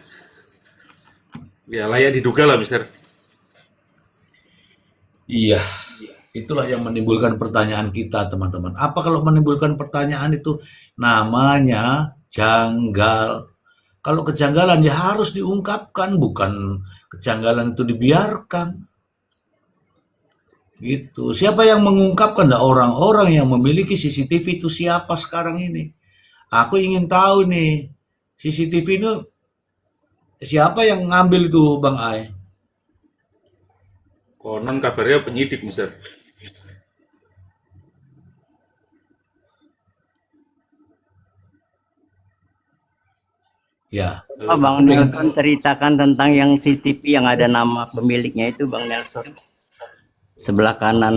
Ya layak diduga lah Mister. Iya, itulah yang menimbulkan pertanyaan kita teman-teman. Apa kalau menimbulkan pertanyaan itu namanya janggal? Kalau kejanggalan ya harus diungkapkan, bukan kejanggalan itu dibiarkan. Gitu. Siapa yang mengungkapkan? Nah, orang-orang yang memiliki CCTV itu siapa sekarang ini? Aku ingin tahu nih, CCTV itu siapa yang ngambil itu Bang Ai? Konon kabarnya penyidik Mister. Ya, Bang dengan Nelson ceritakan tentang yang CCTV yang ada nama pemiliknya itu Bang Nelson. Sebelah kanan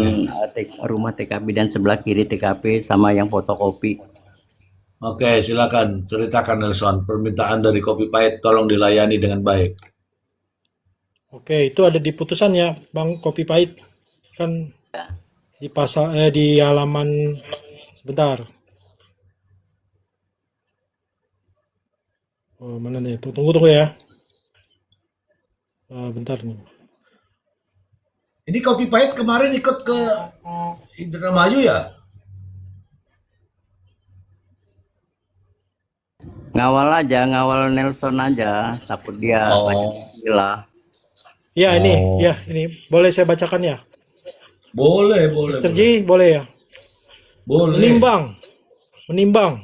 rumah TKP dan sebelah kiri TKP sama yang fotokopi. Oke, silakan ceritakan Nelson. Permintaan dari Kopi Pahit tolong dilayani dengan baik. Oke, itu ada di putusan ya, Bang Kopi Pahit. Kan di pasal di halaman sebentar. Oh, mana nih? Tunggu ya. Bentar nih. Ini Kopi Pahit kemarin ikut ke Indramayu ya? Ngawal Nelson aja, takut dia banyak Oh, gila. Ya, oh, ini boleh saya bacakan ya. boleh, boleh, Mr. boleh, Ji, boleh ya. boleh. Menimbang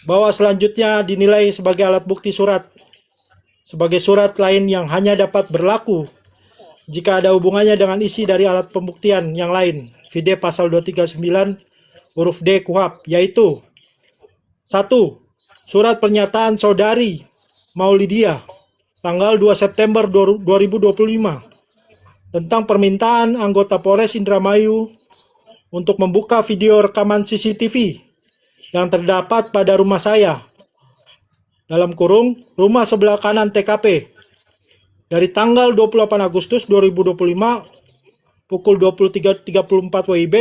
bahwa selanjutnya dinilai sebagai alat bukti sebagai surat lain yang hanya dapat berlaku jika ada hubungannya dengan isi dari alat pembuktian yang lain. Vide pasal 239 huruf D KUHP, yaitu 1. Surat pernyataan saudari Maulidia tanggal 2 September 2025 tentang permintaan anggota Polres Indramayu untuk membuka video rekaman CCTV yang terdapat pada rumah saya, dalam kurung rumah sebelah kanan TKP, dari tanggal 28 Agustus 2025 pukul 23.34 WIB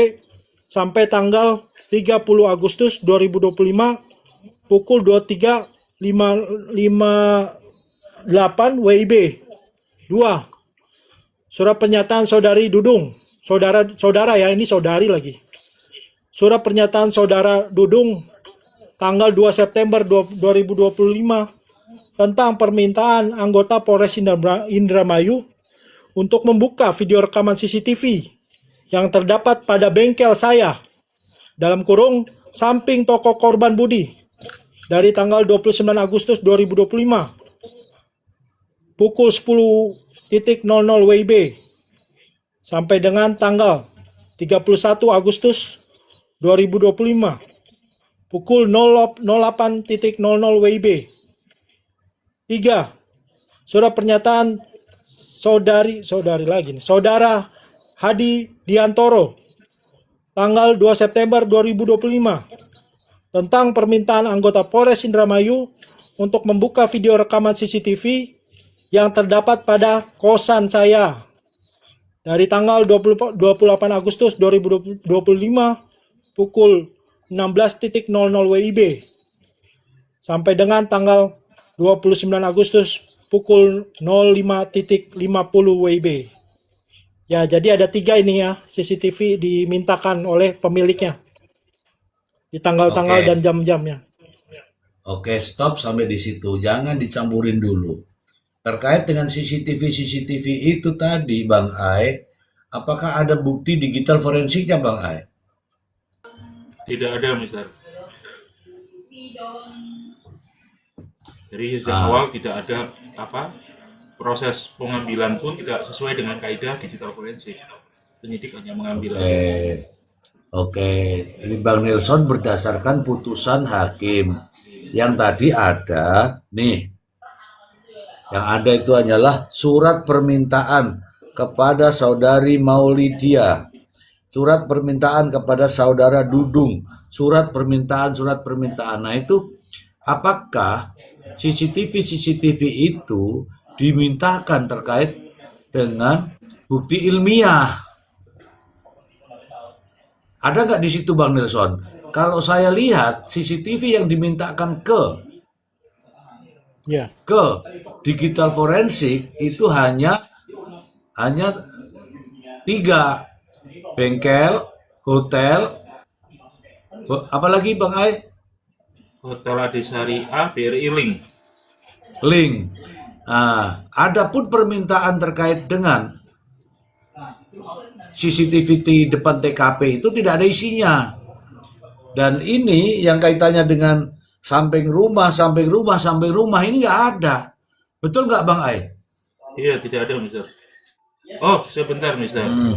sampai tanggal 30 Agustus 2025 pukul 23.58 WIB. 2. Surat pernyataan saudari Dudung, saudara ya, ini saudari lagi. Surat pernyataan saudara Dudung tanggal 2 September 2025 tentang permintaan anggota Polres Indramayu untuk membuka video rekaman CCTV yang terdapat pada bengkel saya, dalam kurung samping toko korban Budi, dari tanggal 29 Agustus 2025 pukul 10.00 WIB sampai dengan tanggal 31 Agustus 2025 pukul 08.00 WIB. 3. Surat pernyataan saudara Hadi Diantoro tanggal 2 September 2025 tentang permintaan anggota Polres Indramayu untuk membuka video rekaman CCTV yang terdapat pada kosan saya dari tanggal 28 Agustus 2025 pukul 16.00 WIB sampai dengan tanggal 29 Agustus pukul 05.50 WIB. Ya, jadi ada 3 ini ya, CCTV dimintakan oleh pemiliknya di tanggal-tanggal dan Oke, jam-jamnya. oke, stop sampai di situ. Jangan dicampurin dulu. Terkait dengan CCTV itu tadi, Bang Ai, apakah ada bukti digital forensiknya, Bang Ai? Tidak ada, Mister. Jadi sejak Ah, awal tidak ada proses pengambilan pun tidak sesuai dengan kaidah digital forensik. Penyidik hanya mengambil oke, aja. oke. Ini Bang Nelson berdasarkan putusan hakim. Yang tadi ada, nih, yang ada itu hanyalah surat permintaan kepada saudari Maulidia, surat permintaan kepada saudara Dudung, surat permintaan. Nah itu apakah CCTV itu dimintakan terkait dengan bukti ilmiah? Ada nggak di situ Bang Nelson? Kalau saya lihat CCTV yang dimintakan Ya, ke digital forensik itu hanya 3, bengkel, hotel, apalagi Bang Ai? Hotel Adesari A, BRI Link. Link. Nah, adapun permintaan terkait dengan CCTV di depan TKP itu tidak ada isinya. Dan ini yang kaitannya dengan samping rumah ini nggak ada. Betul nggak Bang Ai? Iya, tidak ada, Mister. Oh, sebentar, Mister. Hmm.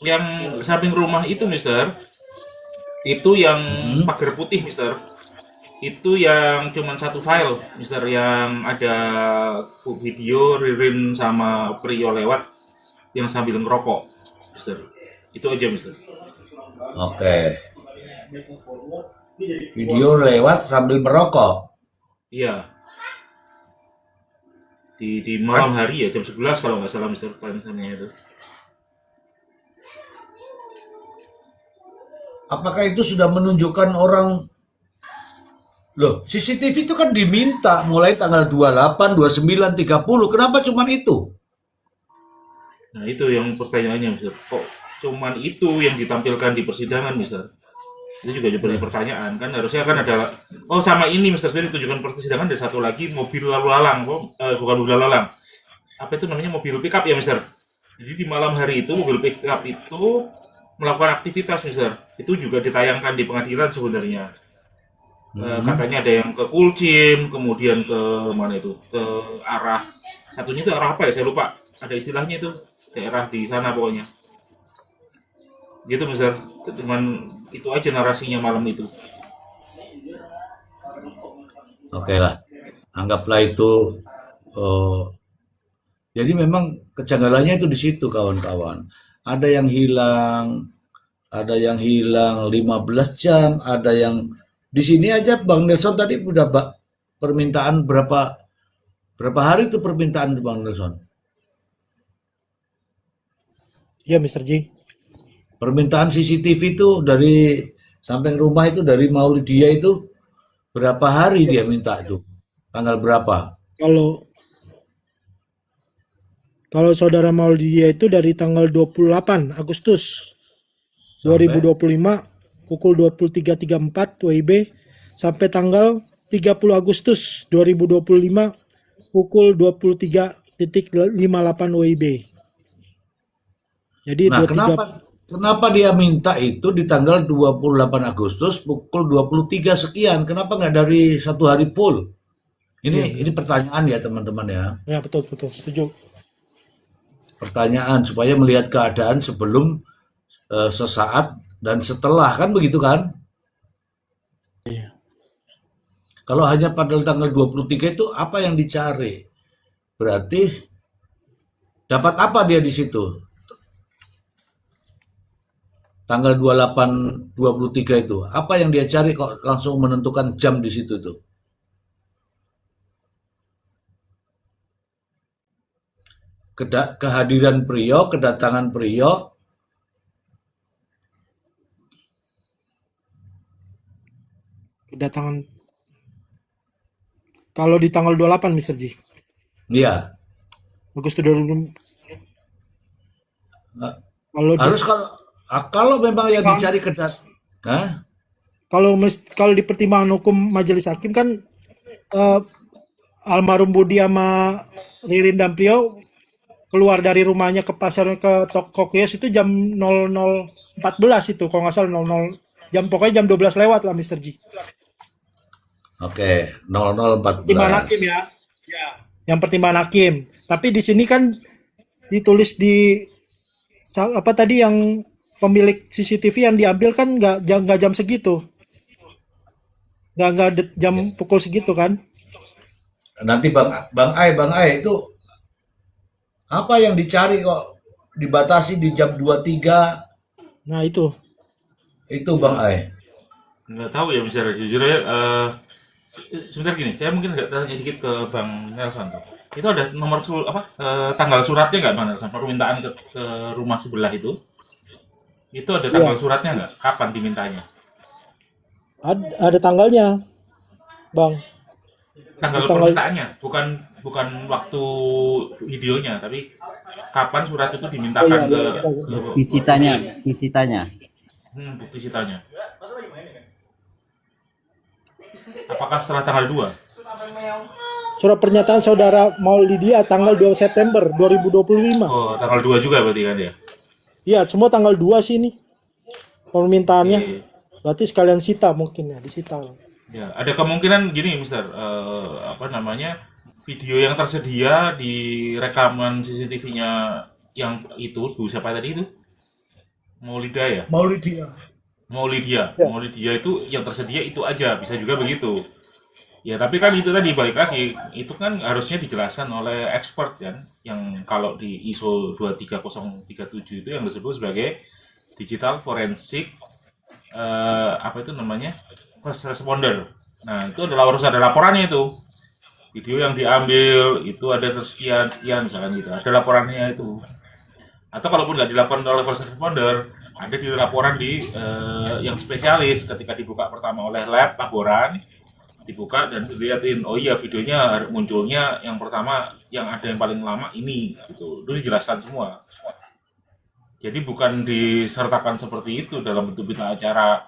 Yang samping rumah itu, Mister, itu yang Hmm. pagar putih, Mister. Itu yang cuman satu file, Mister, yang ada video Ririn sama Prio lewat yang sambil ngerokok, Mister. Itu aja, Mister. Oke. Video lewat sambil merokok. Iya, di malam hari ya, jam 11 kalau nggak salah Mister misalnya itu. Apakah itu sudah menunjukkan orang? Loh, CCTV itu kan diminta mulai tanggal 28, 29, 30. Kenapa cuman itu? Nah itu yang pertanyaannya Mister. Kok cuman itu yang ditampilkan di persidangan Mister? Itu juga jadi pertanyaan kan, harusnya kan ada, oh sama ini Mister, sebenarnya ditunjukkan persidangan ada satu lagi mobil lalu lalang, bukan mobil lalu lalang, apa itu namanya, mobil pickup ya Mister. Jadi di malam hari itu mobil pickup itu melakukan aktivitas Mister, itu juga ditayangkan di pengadilan sebenarnya. Katanya ada yang ke Kulcim, kemudian ke mana itu, ke arah, satunya itu arah apa ya, saya lupa, ada istilahnya itu, daerah di sana pokoknya. Gitu Mister, cuman itu aja narasinya malam itu. Oke lah, anggaplah itu. Jadi memang kejanggalannya itu di situ kawan-kawan. Ada yang hilang 15 jam, ada yang di sini aja Bang Nelson tadi udah permintaan berapa hari itu permintaan Bang Nelson? Iya, Mr. J. Permintaan CCTV itu dari samping rumah itu dari Maulidia itu berapa hari dia minta itu? Tanggal berapa? Kalau saudara Maulidia itu dari tanggal 28 Agustus 2025 pukul 23.34 WIB sampai tanggal 30 Agustus 2025 pukul 23.58 WIB. Jadi Nah, kenapa dia minta itu di tanggal 28 Agustus pukul 23 sekian? Kenapa nggak dari satu hari full? Ini pertanyaan ya teman-teman ya. Ya, betul, setuju. Pertanyaan supaya melihat keadaan sebelum, sesaat dan setelah, kan begitu kan? Iya. Kalau hanya pada tanggal 23 itu apa yang dicari? Berarti dapat apa dia di situ? Tanggal 28, 23 itu. Apa yang dia cari kok langsung menentukan jam di situ tuh? Kehadiran Priyo, kedatangan Priyo, Kedatangan kalau di tanggal 28 Mr. J. iya. Agustus 2000. Kalau Harus kalau memang yang dicari kalau di pertimbangan hukum majelis hakim kan almarhum Budi sama Ririn dan Priyo keluar dari rumahnya ke pasar ke toko kios itu jam 00.14 itu kalau nggak salah 00 jam, pokoknya jam 12 lewat lah Mr. J. Oke, 00.14. Pertimbangan hakim ya. Ya, yang pertimbangan hakim. Tapi di sini kan ditulis di apa tadi yang pemilik CCTV yang diambil kan nggak jam segitu. Nggak jam pukul segitu kan. Nanti Bang Ai itu apa yang dicari kok dibatasi di jam 23 Nah itu. itu Bang Ai? Nggak tahu ya Mister, jujur ya. Sebentar gini, saya mungkin agak tanya dikit ke Bang Nelson. Itu ada nomor tanggal suratnya nggak Bang Nelson? Permintaan ke rumah sebelah itu ada tanggal suratnya nggak? Kapan dimintanya? Ada tanggalnya, Bang. Tanggal permintaannya, bukan waktu videonya, tapi kapan surat itu dimintakan ke Visitanya. bukti sitanya. Apakah setelah tanggal 2? Surat pernyataan saudara Maulidia tanggal 2 September 2025. Oh, tanggal 2 juga berarti kan ya? Iya, semua tanggal 2 sih ini permintaannya. Oke. Berarti sekalian sita mungkin ya, disita. Ya, ada kemungkinan gini, Mister, video yang tersedia di rekaman CCTV-nya yang itu, siapa tadi itu? Maulida ya? Maulidia. Maulidia. Ya. Maulidia itu yang tersedia itu aja, bisa juga begitu. Ya, tapi kan itu tadi balik lagi, itu kan harusnya dijelaskan oleh expert kan, yang kalau di ISO 23037 itu yang disebut sebagai digital forensik first responder. Nah, itu adalah harus ada laporannya itu. video yang diambil itu ada sekian sekian misalkan gitu, ada laporannya itu. Atau kalaupun nggak dilakukan oleh first responder, ada di laporan di yang spesialis ketika dibuka pertama oleh laboran, dibuka dan dilihatin, oh iya videonya munculnya yang pertama yang ada yang paling lama ini gitu, itu dijelaskan semua. Jadi bukan disertakan seperti itu dalam bentuk berita acara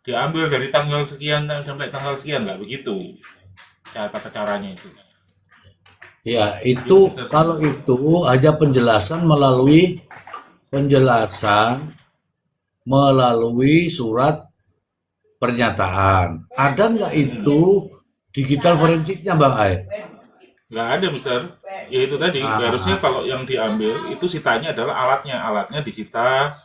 diambil dari tanggal sekian sampai tanggal sekian, nggak begitu tata caranya itu. Ya, itu kalau itu aja penjelasan melalui surat pernyataan. Ada nggak itu digital forensiknya, Bang Ai? Nggak ada, Mister. Ya itu tadi, harusnya kalau yang diambil itu sitanya adalah alatnya disita,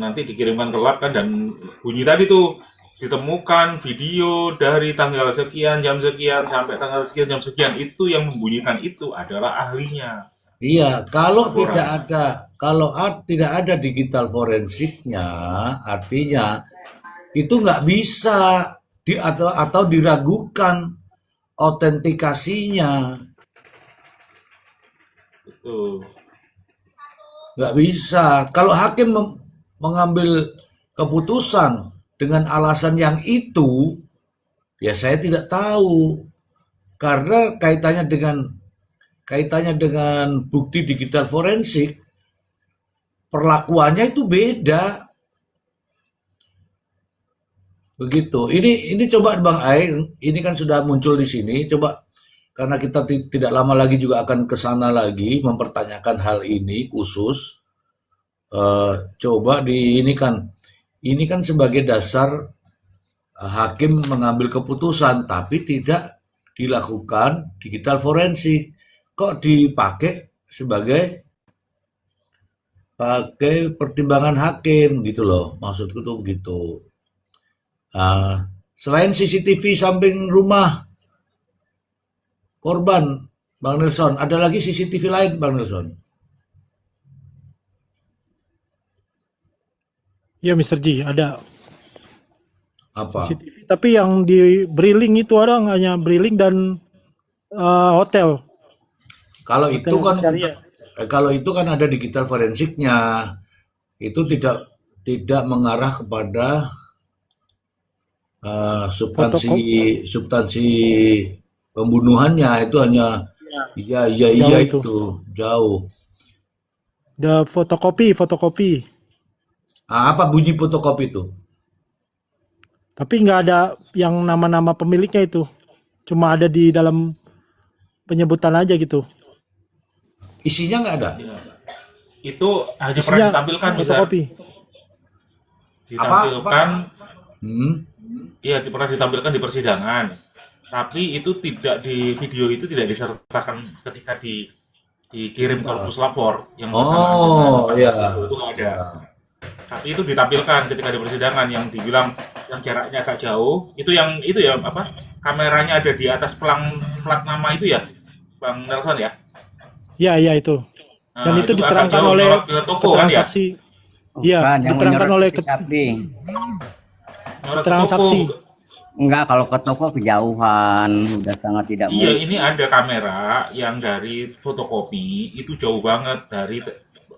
nanti dikirimkan ke lab kan, dan bunyi tadi tuh ditemukan video dari tanggal sekian jam sekian sampai tanggal sekian jam sekian, itu yang membunyikan itu adalah ahlinya. Iya, kalau Laporan. tidak ada digital forensiknya, artinya itu nggak bisa atau diragukan autentikasinya, Betul. nggak bisa. Kalau hakim mengambil keputusan dengan alasan yang itu, ya saya tidak tahu, karena kaitannya dengan bukti digital forensik, perlakuannya itu beda. Begitu. Ini coba Bang Ai, ini kan sudah muncul di sini. Coba, karena kita tidak lama lagi juga akan ke sana lagi mempertanyakan hal ini khusus. Coba ini kan sebagai dasar hakim mengambil keputusan, tapi tidak dilakukan digital forensik. Kok dipakai sebagai pertimbangan hakim gitu loh, maksudku tuh begitu. Selain CCTV samping rumah korban, Bang Nelson, ada lagi CCTV lain, Bang Nelson? Ya Mr. G, ada Apa? CCTV. Tapi yang di Briling itu ada hanya Briling dan hotel. Kalau itu kan Syariah. kalau itu kan ada digital forensiknya, itu tidak mengarah kepada substansi pembunuhannya, itu hanya iya Jauh itu. itu jauh. The fotokopi. Apa bunyi fotokopi itu? Tapi nggak ada yang nama-nama pemiliknya itu. Cuma ada di dalam penyebutan aja gitu. Isinya nggak ada. Itu hanya pernah Isinya ditampilkan, Mister. fotokopi. Ditampilkan, Iya, pernah ditampilkan di persidangan. Tapi itu tidak di video itu tidak disertakan ketika dikirim korpus lapor yang Oh, iya. itu nggak ada. Tapi itu ditampilkan ketika di persidangan yang dibilang yang jaraknya agak jauh. Itu yang itu ya apa? Kameranya ada di atas plat nama itu ya, Bang Nelson ya. Iya itu. Dan Nah, itu agak diterangkan jauh oleh nyolot ke toko keterangan kan ya? saksi. Iya, Bukan, yang diterangkan menyorot oleh ke Capri. Nyolot ke keterangan toko. saksi. Enggak, kalau ke toko kejauhan, udah sangat tidak Iya, mungkin. ini ada kamera yang dari fotokopi itu jauh banget dari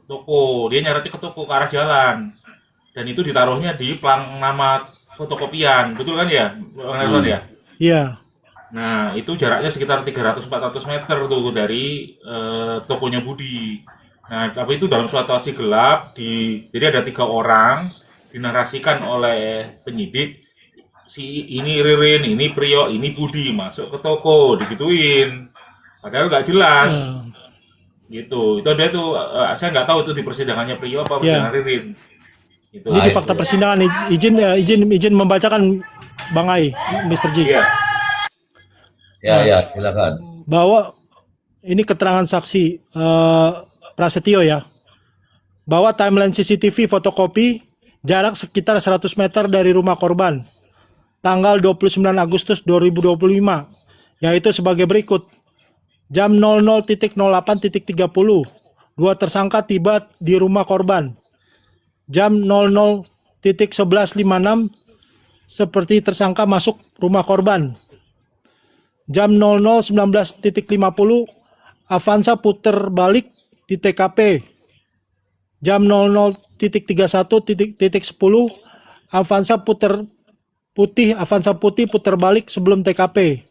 toko. Dia nyarotnya ke toko ke arah jalan. Dan itu ditaruhnya di plang nama fotokopian. Betul kan ya, Bang Nelson ya? Iya. Nah, itu jaraknya sekitar 300-400 meter tuh dari tokonya Budi. Nah, tapi itu dalam situasi gelap, jadi ada 3 orang, dinarasikan oleh penyidik, si ini Ririn, ini Priyo, ini Budi, masuk ke toko, digituin. Padahal nggak jelas. Gitu. Itu ada tuh, saya nggak tahu itu di persidangannya Priyo apa persidangan Ririn. Gitu. Ini di fakta persidangan. Izin membacakan Bang Ai, Mr. G. Iya. Ya, silakan. Bahwa ini keterangan saksi Prasetyo ya. Bahwa timeline CCTV fotokopi jarak sekitar 100 meter dari rumah korban. Tanggal 29 Agustus 2025. Yaitu sebagai berikut. Jam 00.08.30. Dua tersangka tiba di rumah korban. Jam 00.1156 seperti tersangka masuk rumah korban. Jam 00.19.50 Avanza putar balik di TKP. Jam 00.31.10 Avanza putih putar balik sebelum TKP.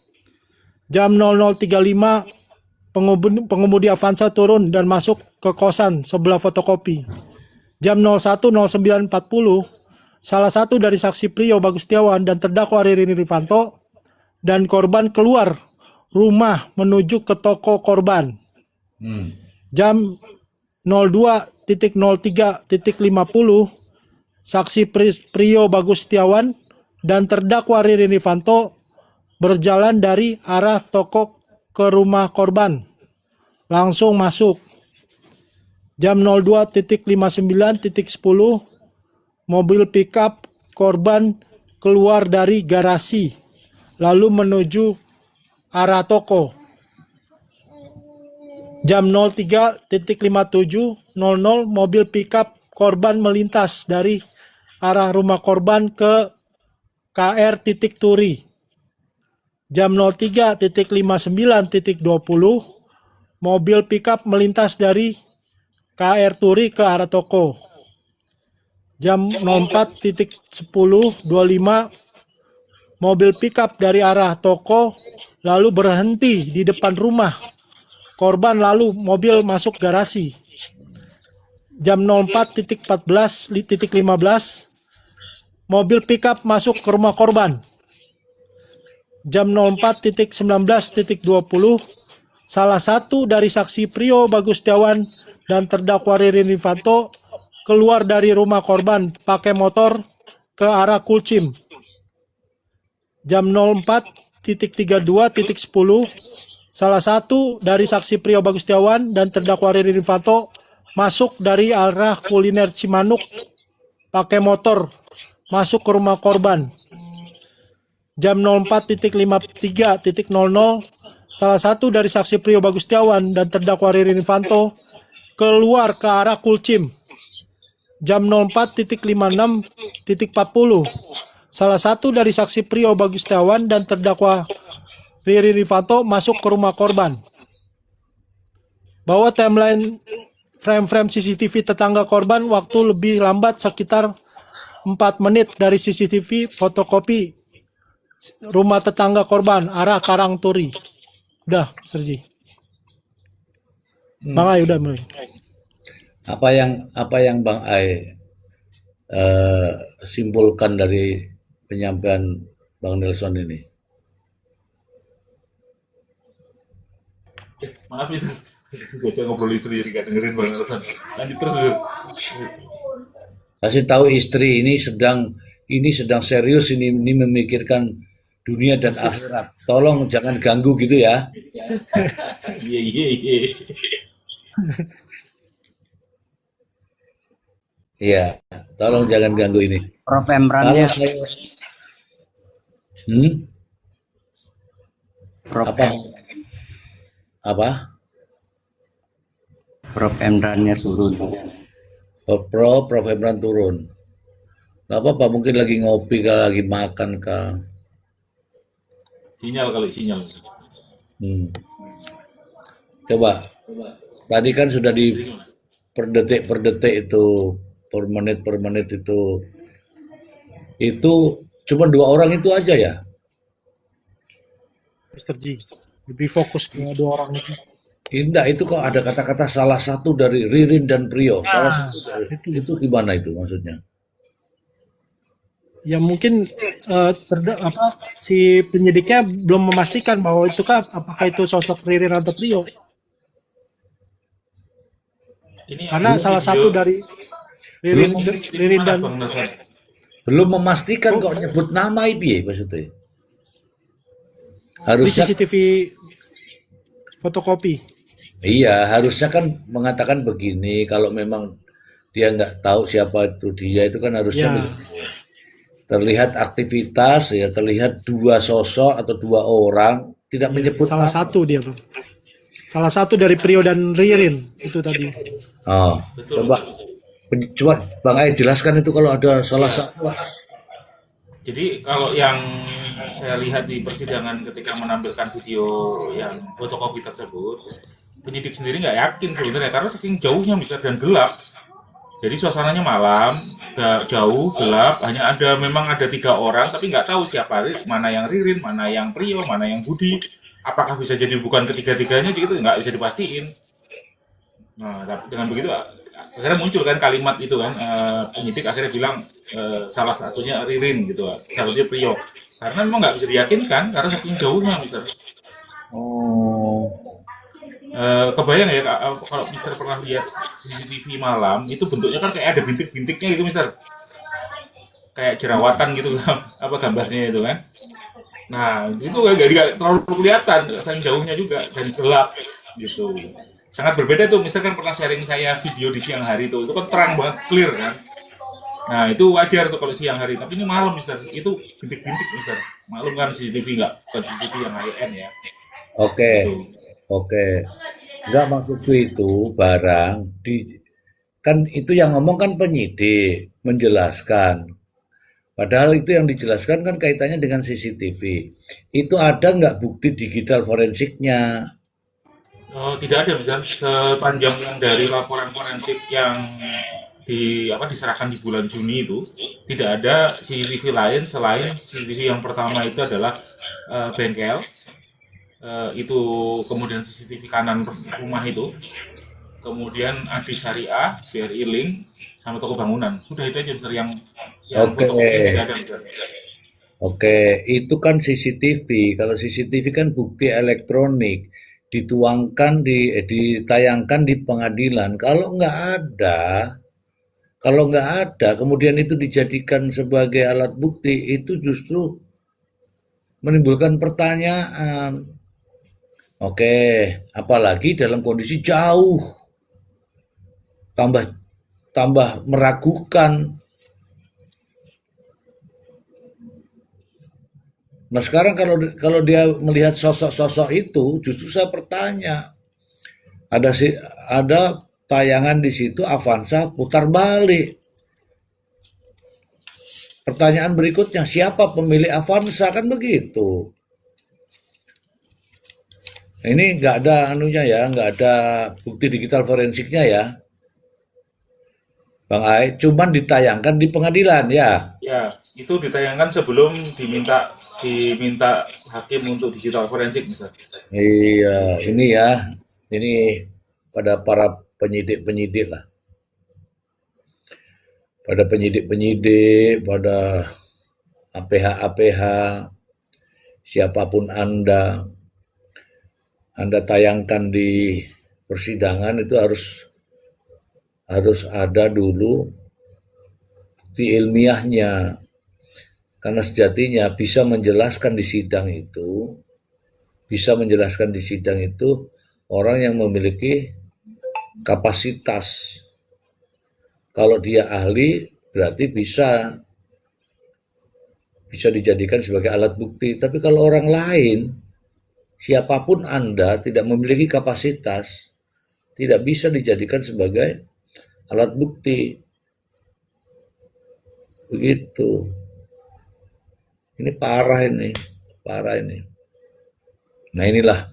Jam 00.35 pengemudi Avanza turun dan masuk ke kosan sebelah fotokopi. Jam 01.09.40 salah satu dari saksi Prio Bagustiawan dan terdakwa Ririn Rifanto dan korban keluar rumah menuju ke toko korban. Jam 02.03.50 saksi Prio Bagustiawan dan terdakwa Ririn Rifanto berjalan dari arah toko ke rumah korban. Langsung masuk. Jam 02.59.10 mobil pickup korban keluar dari garasi lalu menuju arah toko. Jam 03.57.00 mobil pickup korban melintas dari arah rumah korban ke KR titik Turi. Jam 03.59.20 mobil pickup melintas dari KR Turi ke arah toko. Jam 04.10.25 mobil pickup dari arah toko lalu berhenti di depan rumah korban lalu mobil masuk garasi. Jam 04.14.15 mobil pickup masuk ke rumah korban. Jam 04.19.20 salah satu dari saksi Prio Bagustiawan dan terdakwa Ririn Rifanto keluar dari rumah korban pakai motor ke arah Kulcim. Jam 04.32.10 salah satu dari saksi Prio Bagustiawan dan terdakwa Ririn Rifanto masuk dari arah kuliner Cimanuk pakai motor masuk ke rumah korban. Jam 04.53.00 salah satu dari saksi Prio Bagustiawan dan terdakwa Ririn Rifanto keluar ke arah Kulcim. Jam 04.56.40 salah satu dari saksi Prio Bagustiawan dan terdakwa Ririn Rifanto masuk ke rumah korban. Bahwa timeline frame-frame CCTV tetangga korban waktu lebih lambat sekitar 4 menit dari CCTV fotokopi rumah tetangga korban arah Karangturi. Udah, Sergi. Bang Ai udah mulai. Apa yang Bang Ai simpulkan dari penyampaian Bang Nelson ini? Maaf itu. Gue ngobrol istri jadi gak dengerin Bang Nelson. Lanjut terus dulu. Kasih tahu istri ini sedang serius ini memikirkan dunia dan akhirat. Tolong jangan ganggu gitu ya. Iya. Iya, tolong jangan ganggu ini. Prof Kalau Emrannya, saya Prof apa Em, apa Prof Emrannya turun. Prof Emran turun. Gak apa-apa, mungkin lagi ngopi kah, lagi makan kah. Sinyal kali, sinyal. Coba, tadi kan sudah di per detik itu, per menit itu cuma 2 orang itu aja ya. Mr. G lebih fokus ke 2 orang itu. Indah itu kok ada kata-kata salah satu dari Ririn dan Prio. Salah satu dari, itu gimana itu maksudnya? Ya mungkin si penyidiknya belum memastikan bahwa itu apakah itu sosok Ririn atau Prio. Ini Karena ada salah video satu dari Ririn mana, dan Bang Nelson? Belum memastikan kok nyebut nama itu ya maksudnya. di Harusnya CCTV fotokopi. iya, harusnya kan mengatakan begini, kalau memang dia nggak tahu siapa itu dia itu kan harusnya Ya, begini. Terlihat aktivitas ya, terlihat 2 sosok atau 2 orang tidak menyebut salah nama. satu dia, Bang. Salah satu dari Prio dan Ririn itu tadi. Oh, coba Bang Ai jelaskan itu kalau ada salah satu. Jadi kalau yang saya lihat di persidangan ketika menampilkan video yang fotokopi tersebut, penyidik sendiri nggak yakin sebenarnya karena saking jauhnya Mister dan gelap. Jadi suasananya malam, jauh, gelap, hanya memang ada 3 orang, tapi nggak tahu siapa, mana yang Ririn, mana yang Prio, mana yang Budi. Apakah bisa jadi bukan ketiga-tiganya, gitu nggak bisa dipastiin. Nah, dengan begitu akhirnya muncul kan kalimat itu kan, penyidik akhirnya bilang salah satunya Ririn gitu, salah satunya Prio. Karena memang nggak bisa diyakinkan karena saking jauhnya, Mister. Oh, Kebayang ya kalau Mister pernah lihat CCTV malam itu bentuknya kan kayak ada bintik-bintiknya gitu Mister, kayak jerawatan gitu apa gambarnya itu kan. Nah itu nggak terlalu kelihatan saking jauhnya juga dan gelap gitu. Sangat berbeda tuh Mister kan pernah sharing saya video di siang hari itu kan terang banget, clear kan. Nah itu wajar tuh kalau siang hari, tapi ini malam Mister, itu bintik-bintik Mister. Maklum kan CCTV bukan CCTV yang high-end ya. Oke, Gitu. oke. Enggak, maksudku itu barang kan itu yang ngomong kan penyidik menjelaskan. Padahal itu yang dijelaskan kan kaitannya dengan CCTV. Itu ada nggak bukti digital forensiknya? Tidak ada Mister, sepanjang yang dari laporan forensik yang diserahkan di bulan Juni itu tidak ada CCTV lain selain CCTV yang pertama itu adalah bengkel, itu kemudian CCTV kanan rumah itu, kemudian Adi Syariah, BRI Link, sama toko bangunan. Sudah itu aja Mister yang Oke, fotokopi tidak ada Mister. oke. Itu kan CCTV. Kalau CCTV kan bukti elektronik ditayangkan di pengadilan. Kalau nggak ada, kemudian itu dijadikan sebagai alat bukti, itu justru menimbulkan pertanyaan. Oke, apalagi dalam kondisi jauh, tambah meragukan. Nah sekarang kalau dia melihat sosok-sosok itu, justru saya bertanya, ada tayangan di situ Avanza putar balik. Pertanyaan berikutnya, siapa pemilik Avanza, kan begitu. Ini nggak ada anunya ya, nggak ada bukti digital forensiknya ya, Bang Ai. Cuman ditayangkan di pengadilan ya. Ya, itu ditayangkan sebelum diminta hakim untuk digital forensik Mister. Iya, ini pada para penyidik-penyidik lah, pada penyidik-penyidik, pada APH-APH, siapapun Anda tayangkan di persidangan itu harus ada dulu bukti ilmiahnya, karena sejatinya bisa menjelaskan di sidang itu orang yang memiliki kapasitas. Kalau dia ahli berarti bisa dijadikan sebagai alat bukti. Tapi kalau orang lain, siapapun Anda tidak memiliki kapasitas, tidak bisa dijadikan sebagai alat bukti. Begitu. Ini parah ini. Nah inilah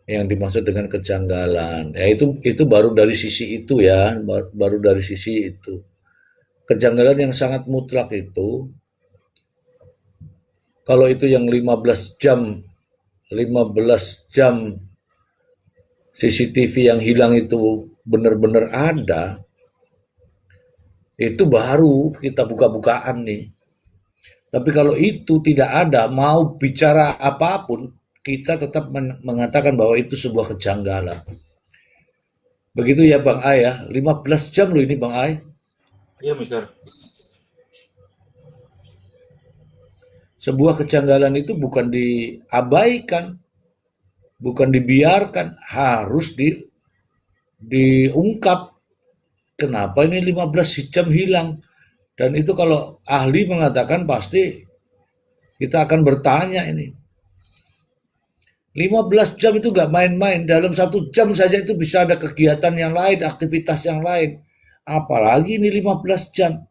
yang dimaksud dengan kejanggalan. Ya itu baru dari sisi itu ya, baru dari sisi itu. Kejanggalan yang sangat mutlak itu, kalau itu yang 15 jam CCTV yang hilang itu benar-benar ada, itu baru kita buka-bukaan nih. Tapi kalau itu tidak ada, mau bicara apapun, kita tetap mengatakan bahwa itu sebuah kejanggalan. Begitu ya Bang Ai ya, 15 jam loh ini Bang Ai. Iya Mister. Sebuah kejanggalan itu bukan diabaikan, bukan dibiarkan, harus diungkap. Kenapa ini 15 jam hilang? Dan itu kalau ahli mengatakan pasti kita akan bertanya ini. 15 jam itu gak main-main. Dalam 1 jam saja itu bisa ada kegiatan yang lain, aktivitas yang lain. Apalagi ini 15 jam.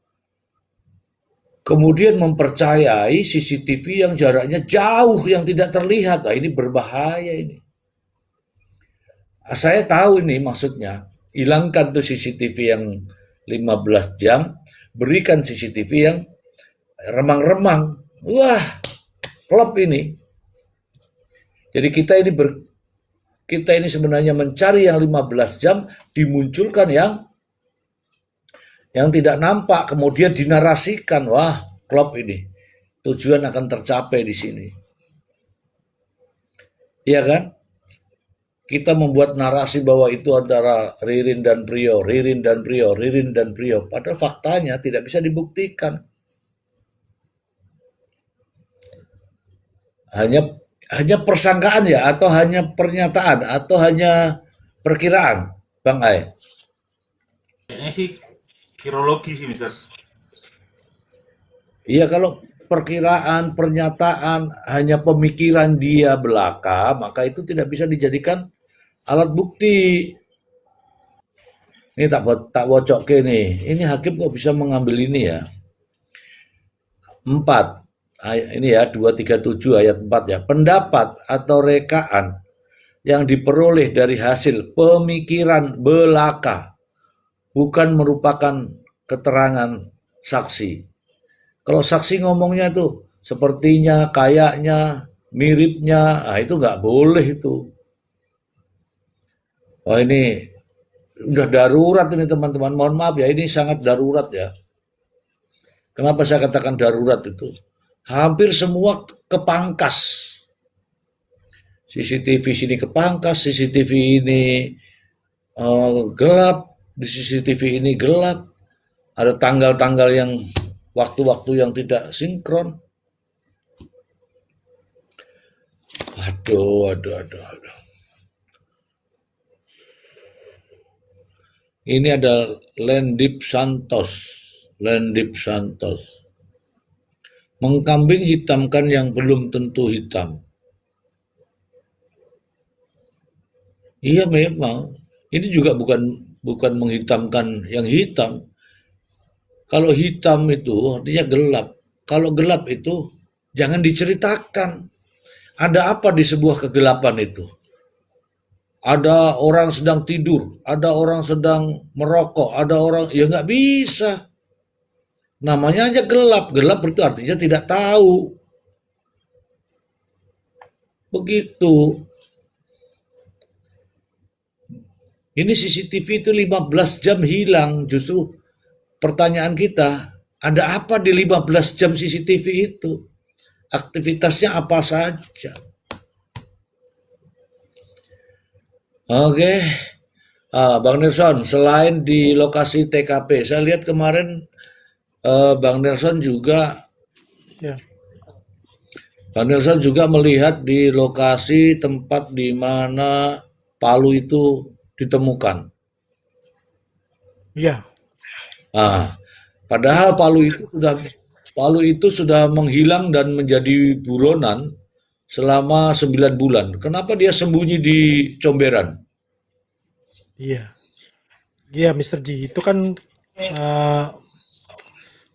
kemudian mempercayai CCTV yang jaraknya jauh, yang tidak terlihat. Nah, ini berbahaya ini. Saya tahu ini maksudnya. Hilangkan tuh CCTV yang 15 jam, berikan CCTV yang remang-remang. Wah, klop ini. Jadi kita ini sebenarnya mencari yang 15 jam, dimunculkan yang tidak nampak, kemudian dinarasikan. Wah, klop ini. Tujuan akan tercapai di sini. Iya kan? Kita membuat narasi bahwa itu antara Ririn dan Priyo, Ririn dan Priyo, Ririn dan Priyo. Padahal faktanya tidak bisa dibuktikan. Hanya persangkaan ya, atau hanya pernyataan, atau hanya perkiraan, Bang Ai. Kayaknya sih kirologi sih, Mister. Iya, kalau perkiraan, pernyataan, hanya pemikiran dia belaka, maka itu tidak bisa dijadikan alat bukti. Ini tak bocok ke nih. Ini hakim kok bisa mengambil ini ya. 4. Ini ya 237 ayat 4 ya. Pendapat atau rekaan yang diperoleh dari hasil pemikiran belaka bukan merupakan keterangan saksi. Kalau saksi ngomongnya tuh sepertinya, kayaknya, miripnya, itu nggak boleh itu. Oh, ini udah darurat ini teman-teman. Mohon maaf ya, ini sangat darurat ya. Kenapa saya katakan darurat itu? Hampir semua kepangkas. CCTV sini kepangkas, CCTV ini gelap, di CCTV ini gelap. Ada tanggal-tanggal yang waktu-waktu yang tidak sinkron. Aduh. Ini ada Lendip Santos. Mengkambing hitamkan yang belum tentu hitam. Iya memang. Ini juga bukan menghitamkan yang hitam. Kalau hitam itu artinya gelap. Kalau gelap itu jangan diceritakan. Ada apa di sebuah kegelapan itu? Ada orang sedang tidur, ada orang sedang merokok, ada orang, ya nggak bisa. Namanya aja gelap. Gelap itu artinya tidak tahu. Begitu. Ini CCTV itu 15 jam hilang. Justru pertanyaan kita, ada apa di 15 jam CCTV itu? Aktivitasnya apa saja? Oke. Bang Nelson, selain di lokasi TKP, saya lihat kemarin Bang Nelson juga Ya. Melihat di lokasi tempat di mana Palu itu ditemukan. Iya. Padahal Palu itu sudah menghilang dan menjadi buronan selama 9 bulan. Kenapa dia sembunyi di Comberan? Iya. Iya, Mr. G. Itu kan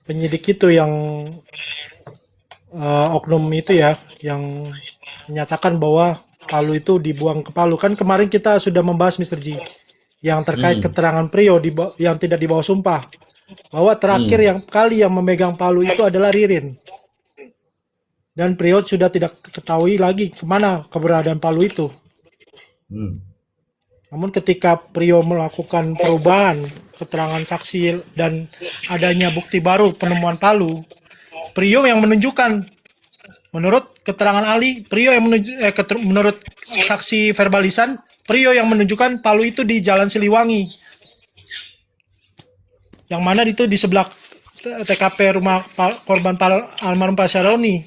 penyidik itu yang oknum itu ya, yang menyatakan bahwa Palu itu dibuang ke Palu. Kan kemarin kita sudah membahas, Mr. G, yang terkait keterangan Priyo yang tidak dibawa sumpah. Bahwa terakhir yang memegang Palu itu adalah Ririn. Dan Priyo sudah tidak ketahui lagi kemana keberadaan Palu itu. Namun ketika Priyo melakukan perubahan keterangan saksi dan adanya bukti baru penemuan Palu, Priyo yang menunjukkan, menurut keterangan ahli, Priyo yang menurut saksi verbalisan, Priyo yang menunjukkan Palu itu di Jalan Siliwangi, yang mana itu di sebelah TKP rumah korban almarhum Pak Syaroni.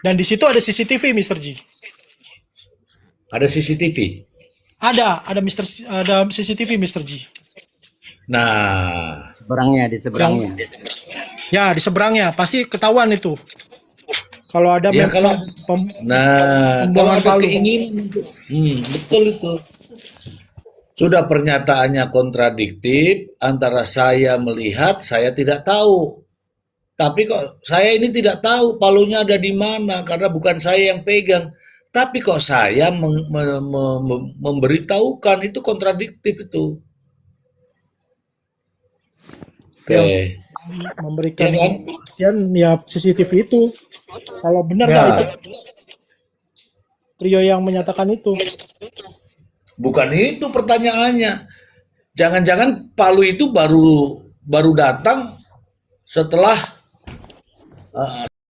Dan di situ ada CCTV, Mr. G. Ada CCTV. Ada CCTV, Mr. G. Nah, di seberangnya. Ya, di seberangnya pasti ketahuan itu. Kalau ada ya kalau ada Palu. keinginan, betul itu. Sudah pernyataannya kontradiktif antara saya melihat, saya tidak tahu. Tapi kok saya ini tidak tahu palunya ada di mana karena bukan saya yang pegang. Tapi kok saya memberitahukan, itu kontradiktif itu. Oke. Memberikan Ya kan? kepastian ya CCTV itu. Kalau benar Ya. nggak itu trio yang menyatakan itu? Bukan itu pertanyaannya. Jangan-jangan palu itu baru datang setelah